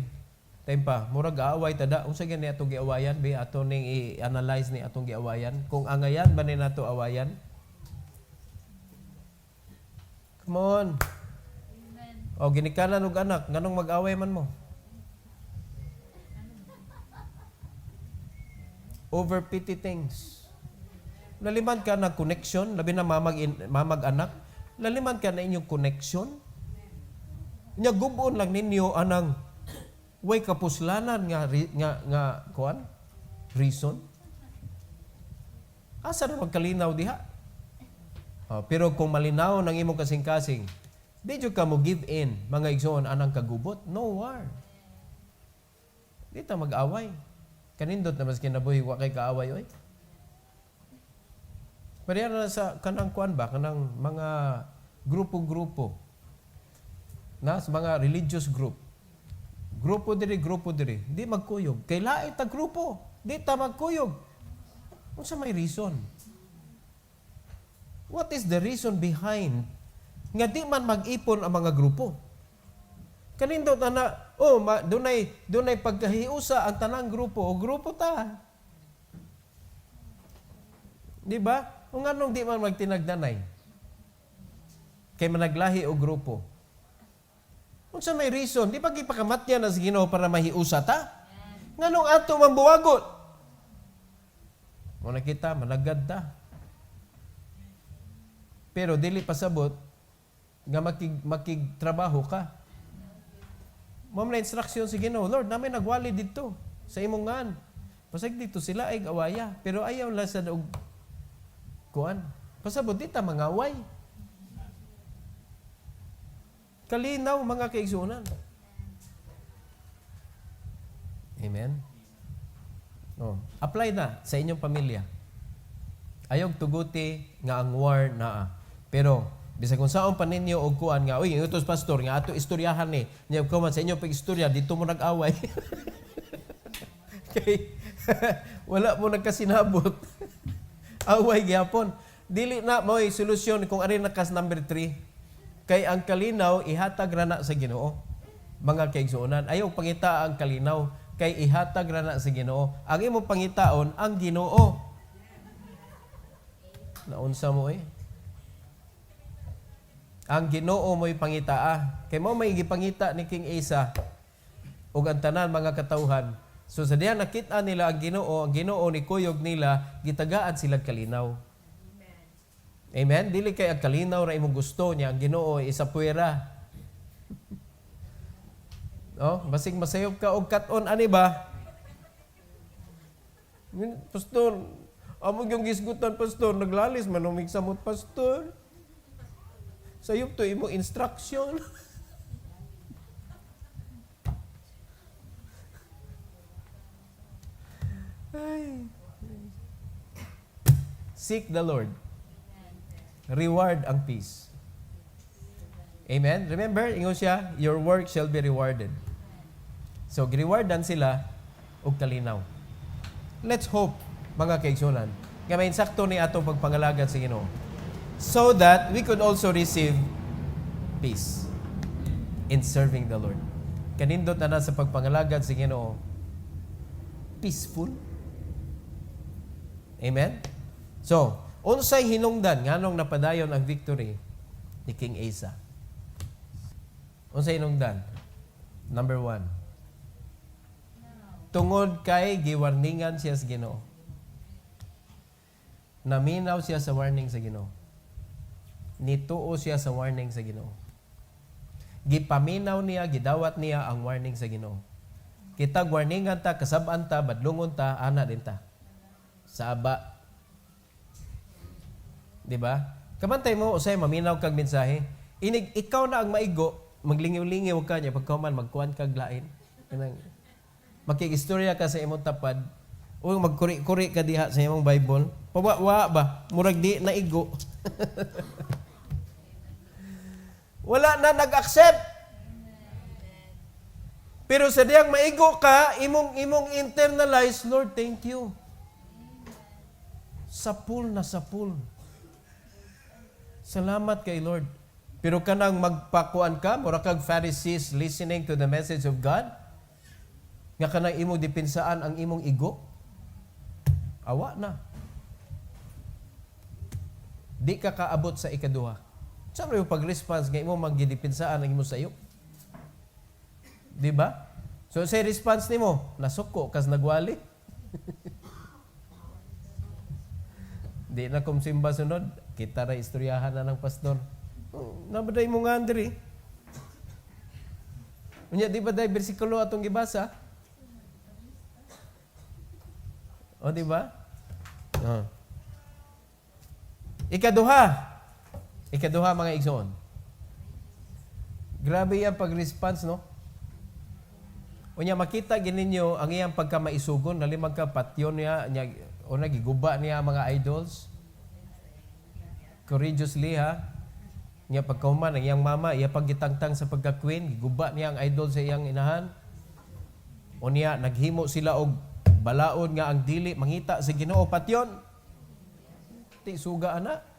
Tempa, murag aaway tada. Unsa gani atong giawayan? Be, ato ning i-analyze ni atong giawayan. Kung angayan ba ni nato awayan? Come on. Amen. Ginikanan og anak. Nganong mag-away man mo? Over petty things. Laliman ka na connection, labi na mamag-anak. Laliman ka na inyong connection. Nya gubon lang ninyo anang way kapuslanan nga kuan reason. Asa na magkalinaw diha? Pero kung malinaw ng imong kasing-kasing, di jud ka mo give in mga igsoon anang kagubot. No war. Di ta mag-away. Kanindot na mas kinabuhi wa kay kaaway oy. Pero na sa kanang kuan ba kanang mga grupo-grupo. Na sa mga religious group. Grupo diri. Di magkuyog. Kay lain ta grupo. Di ta magkuyog. Unsa may reason? What is the reason behind nga di man mag-ipon ang mga grupo? Kanindot na dunay pagkahiusa ang tanang grupo o grupo ta. Di ba? Kung anong di man magtinagdanay. Kay managlahi o grupo. Unsa may reason? Di ba gipakamatya na sa Ginoo para mahiusa ta? Nganong ato mambuwagot? Mo nakita managad ta. Pero dili pasabot nga makigtrabaho ka. Mo na instruction sa Ginoo, Lord, namin nagwali dito sa imong ngan. Pasag dito sila ay awaya, pero ayaw lang sa kuan. Pasabot dita mangaway. Kalinaw mga kaigsunan. Amen. Apply na sa inyong pamilya. Ayog tuguti nga ang war naa. Pero Bisag kung saan pa ninyo og kuan nga, uy, utos pastor nga ato istoryahan ni. Nya ko man sa inyo pag istorya dito mo nag-away. Kay wala mo nagkasinabot. Away gyapon. Dili na mo'y solusyon kung ari nakas number 3. Kay ang kalinaw ihatag ra na sa Ginoo. Mga kaigsuonan, ayaw pangita ang kalinaw kay ihatag ra na sa Ginoo. Ang imong pangitaon ang Ginoo. Naunsa mo ang Ginoo mo'y pangitaa. Kay mo may gipangita ni King Asa ug ang tanan mga katawhan. So sa diha nakita nila ang Ginoo ni kuyog nila gitagaan sila kalinaw. Amen. Dili kay ang kalinaw ra imong gusto niya ang Ginoo isa puwera. Basig masayop ka og kat-on ani ba? Pastor, amo yung gisgutan pastor, naglalis manumig samot pastor. Sayop to imo instruction. Ay. Seek the Lord. Reward ang peace. Amen? Remember, ingon siya, your work shall be rewarded. So, girewardan sila og kalinaw. Let's hope, mga kaigsunan, nga may insakto ni atong pagpangalagad sa Ginoo. So that we could also receive peace in serving the Lord. Kanindot na sa pagpangalagad sa Ginoo, peaceful. Amen? So, unsay hinungdan nganong napadayon ang victory ni King Asa? Unsay hinungdan? Number 1. Tungod kay giwarningan siya sa Ginoo. Naminaw siya sa warning sa Ginoo. Nituo siya sa warning sa Ginoo. Gipaminaw niya, gidawat niya ang warning sa Ginoo. Kitag warningan ta, kasab-an ta, badlungon ta, ana din ta. Sa aba. Diba? Kamantay mo, usay maminaw kag mensahe. Ikaw na ang maigo, maglingiw-lingiw ka niya, pagkauman, magkuhan kag lain. Makikistorya ka sa imong tapad, o magkuri-kuri ka diha sa imong Bible, pawa ba? Murag di na igo. Wala na nag-accept. Pero sa diyang maigo ka, imong internalize, Lord, thank you. Sapul na sapul. Salamat kay Lord. Pero kanang magpakuan ka, mura kag Pharisees listening to the message of God, nga kanang imong dipinsaan ang imong igo, awa na. Di ka kaabot sa ikaduha. Saan yung pag-response nga imong magdidipinsaan ang imong sayo? Di ba? So sa response nimo, nasuko kas nagwali. Di na kumsimba sunod, kita ra istoryahan na ng pastor. Nabaday mo nga Andre. Unya di ba day bersikulo atong gibasa? O di ba? Ikaduha mga igsoon. Grabe yan pag-response, no? Unya makita gininyo ang iyang pagkamaisugon, nalimag ka patyon niya, o nagiguba niya mga idols. Courageously ha. Niya pagkauman, ang iyang mama, iya paggitangtang sa pagka-queen, giguba niya ang idol sa iyang inahan. O niya, naghimo sila og balaod nga ang dili, mangita sa Ginoo patyon. Ti suga ana.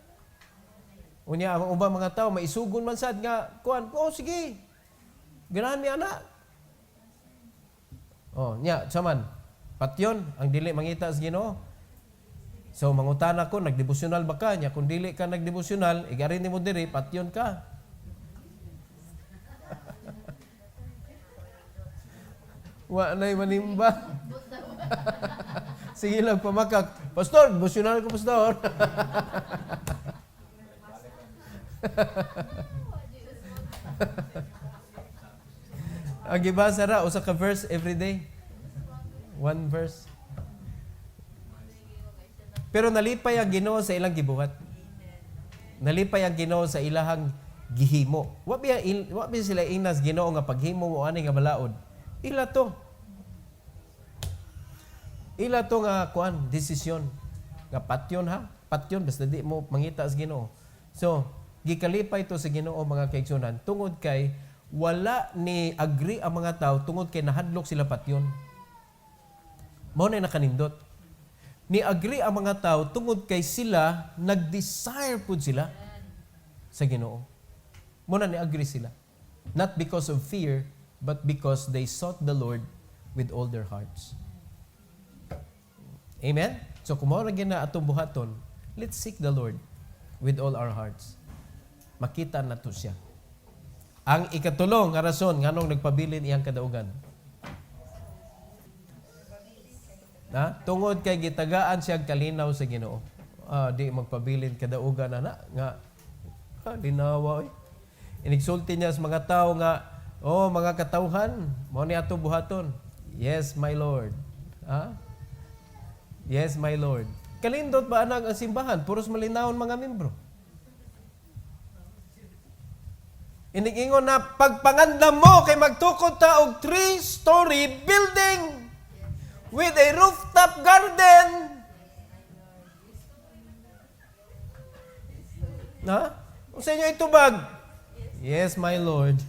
Unya ang ubang mga tao maisugon man sad nga kuan, sige. Ganahan mi ana. Nya saman patyon ang dili mangita sa Ginoo. So mangutana ko nagdevosyonal ba ka nya? Kung dili ka nagdevosyonal, igari nimo diri patyon ka. Wa nay manimba. Sige lang pamakak. Pastor, devosyonal ko pastor. Ang gibasa ra usa ka verse every day. One verse. Pero nalipay ang Ginoo sa ilang gibuhat. Nalipay ang Ginoo sa ilahang gihimo. Wa biya sila inas Ginoo nga paghimo mo ani nga balaod. Ila to nga desisyon nga patyon ha. Patyon basta di mo mangita sa Ginoo. So, Gikalipay ito sa Ginoo mga kaigsunan tungod kay wala ni agree ang mga tao tungod kay nahadlok sila patyon. Mao na nakanindot. Ni agree ang mga tao tungod kay sila nag-desire pud sila sa Ginoo. Mao na ni agree sila. Not because of fear, but because they sought the Lord with all their hearts. Amen? So kung mao ra gyud na atong buhaton, let's seek the Lord with all our hearts. Makita nato siya. Ang ikatulong nga rason nganong nagpabilin iyang kadaugan. Tungod kay gitagaan siya kalinaw sa Ginoo. Di magpabilin kadaugan ana nga linawa. Inigsulti niya sa mga tao nga, mga katawhan, mao ni ato buhaton. Yes, my Lord. Yes, my Lord. Kalindot ba ang simbahan? Puros malinawon mga membro. Inig-ingon na pagpangandam mo kay magtukod ta og 3-story building with a rooftop garden. Sa inyo itubag? Yes, my Lord.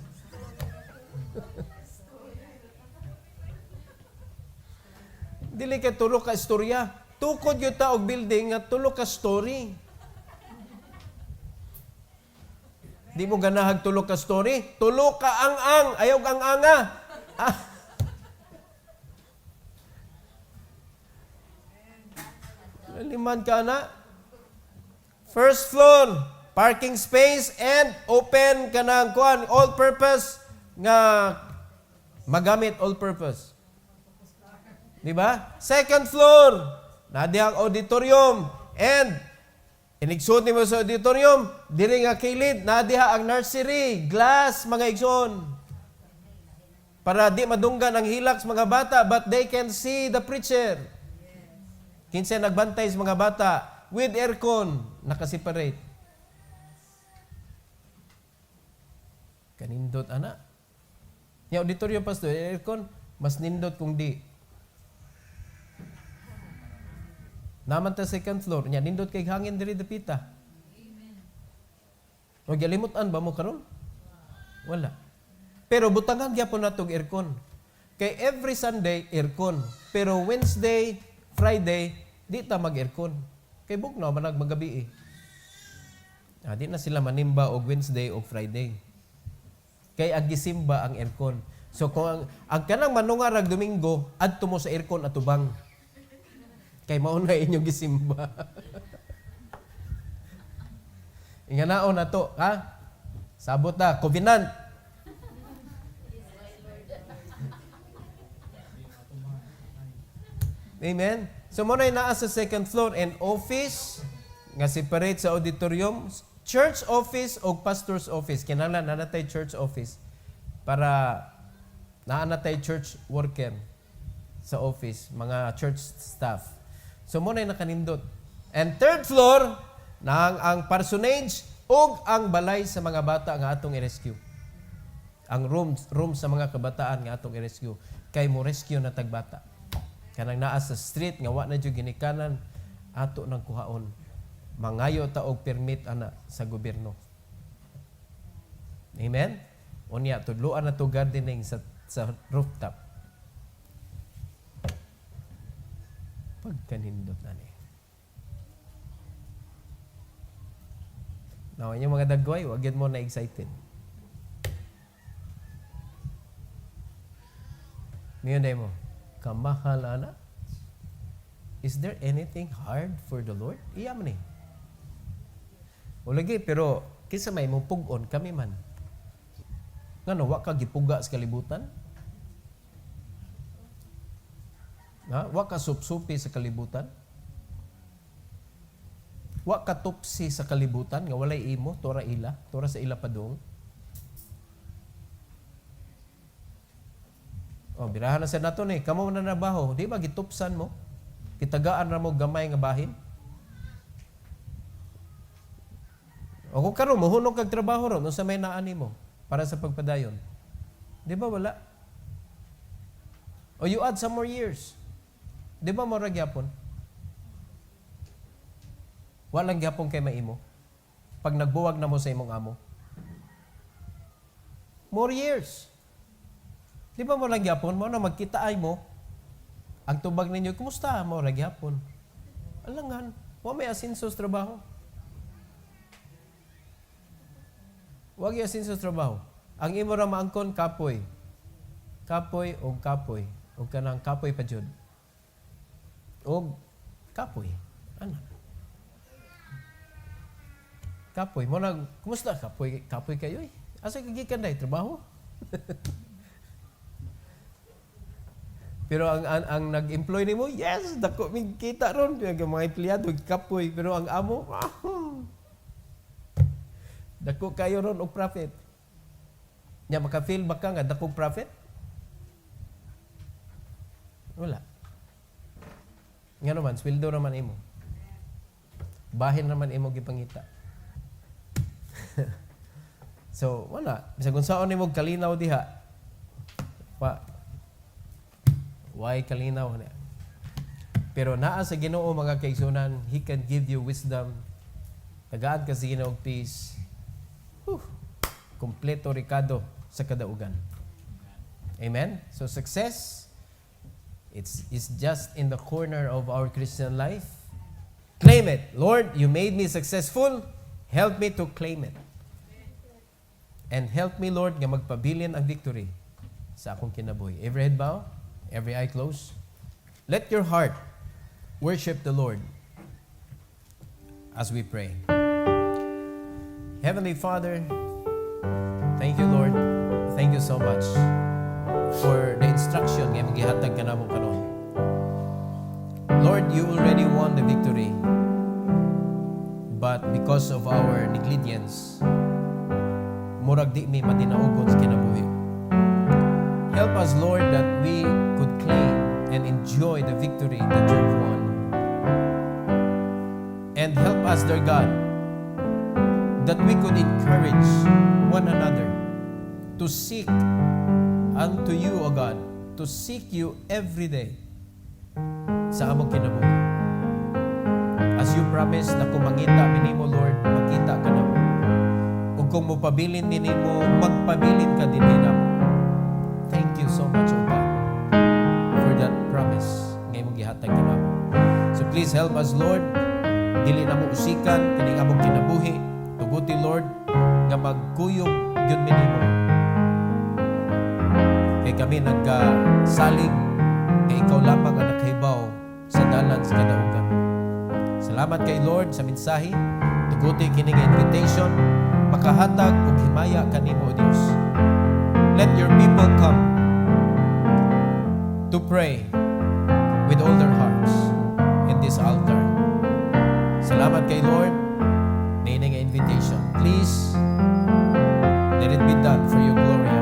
Dili ka tulo ka istorya. Tukod yun ta og building nga tulo ka story. Di mo ganahag tulo ka story. Tulo ka ang-ang. Ayaw ang-anga. Liman ka na. First floor, parking space and open ka ng kuan, all-purpose nga magamit all-purpose. Di ba? Second floor, nadihang auditorium and inigsod nimo sa auditorium, diri nga kilid, nadiha ang nursery, glass, mga igsoon. Para di madunggan ang hilak sa mga bata, but they can see the preacher. Kinsa nagbantay sa mga bata with aircon, nakaseparate. Kanindot, ana. Yung auditorium, pastor, aircon, mas nindot kung di. Naman ta second floor, nya nindot kay hangin diri dapita. Amen. O galimutan ba mo karon? Wala. Pero butangan gyapon natog aircon. Kay every Sunday aircon, pero Wednesday, Friday di ta mag-aircon. Kay bugnaw man magabi di na sila manimba og Wednesday o Friday. Kay agisimba ang aircon. So kung ang kanang manungarag Domingo adto mo sa aircon atubang. Kay mauna inyong gisimba. Inganaon na to, Sabot na, covenant. Amen? So muna naa sa second floor and office, nga separate sa auditorium, church office o pastor's office. Kinahanglan na natay church office para naanatay church worker sa office, mga church staff. So muna nakanindot. And third floor, ang parsonage o ang balay sa mga bata nga atong i-rescue. Ang room sa mga kabataan nga atong i-rescue. Kay mo rescue na tagbata. Kanang naa sa street nga wa na jud ginikanan ato nang kuhaon. Mangayo ta og permit ana sa gobyerno. Amen. Unya tudloan na to gardening sa rooftop. Pagkanindot na ni. Now, yung mga dagway, wag mo na excited. Ngayon mo, kamahalana? Is there anything hard for the Lord? Iya man O lagi, pero kisa may mong pugon kami man. Ngano, wa ka gipuga sa kalibutan? Wa ka supsupi sa kalibutan? Wa ka tupsi sa kalibutan nga walay imo, tora sa ila padung. Birahan na sa nato ni, kamo na nabaho, di ba gitupsan mo? Kitagaan ra mo gamay nga bahin? O kung karon mohunong kag trabaho ron sa may naani mo para sa pagpadayon. Di ba wala? O you add some more years. Di ba mo ra gyapon? Walang gyapon kay maimo. pag nagbuwag na mo sa imong amo? More years. Di ba mo lang gyapon mo na magkita ay mo? Ang tubag ninyo, kumusta mo ra gyapon? Alangan, wa may asinso sa trabaho. Wag asinso sa trabaho. Ang imo ra maangkon kapoy. Kapoy o kapoy. O kanang kapoy pa jud. O kapoy. Ana. Kapoy mo na, kumusta kapoy? Kapoy kayo eh. Asa kagikan dai trabaho? Pero ang nag-employ nimo, yes, dako mig kita ron yung mga empleyado kapoy, pero ang amo, dako kayo ron og profit. Nya maka-feel ba ka nga dako profit? Wala. Nga naman, sweldo naman imo. Bahin naman imo gipangita. So, wala. Bisag unsaon nimo kalinaw diha. Why kalinaw na? Pero naa sa Ginoo mga kaigsunan, He can give you wisdom. Tagaan ka sa Ginoo og peace. Kompleto rikado sa kadaugan. Amen? So success, it's just in the corner of our Christian life. Claim it. Lord, you made me successful. Help me to claim it. And help me, Lord, nga magpabilin ang victory sa akong kinabuhi. Every head bow, every eye closed. Let your heart worship the Lord as we pray. Heavenly Father, thank you, Lord. Thank you so much for the instruction nga magihatag kanamo karon. Lord, you already won the victory. But because of our negligence, murag di mi madinaugon sa kinabuhi. Help us, Lord, that we could claim and enjoy the victory that you've won. And help us, dear God, that we could encourage one another to seek unto you, O God, to seek you every day sa among kinabuhi. As you promised na kung mangita minimo, Lord, makita ka na mo. Ug kung mupabilin minimo, magpabilin ka din hinamo. Thank you so much, O God, for that promise nga imong gihatag kanamo. So please help us, Lord. Dili na mo usikan kining among kinabuhi. Tuguti, Lord, nga magkuyog gyud minimo. Kay kami nagsalig kay ikaw lamang ang nakahibaw sa dalan sa kadaugan. Salamat kay Lord sa mensahe. Tuguti kining invitation, makahatag ug himaya kanimo, O Dios. Let your people come to pray with all their hearts in this altar. Salamat kay Lord. Naining invitation. Please, let it be done for your glory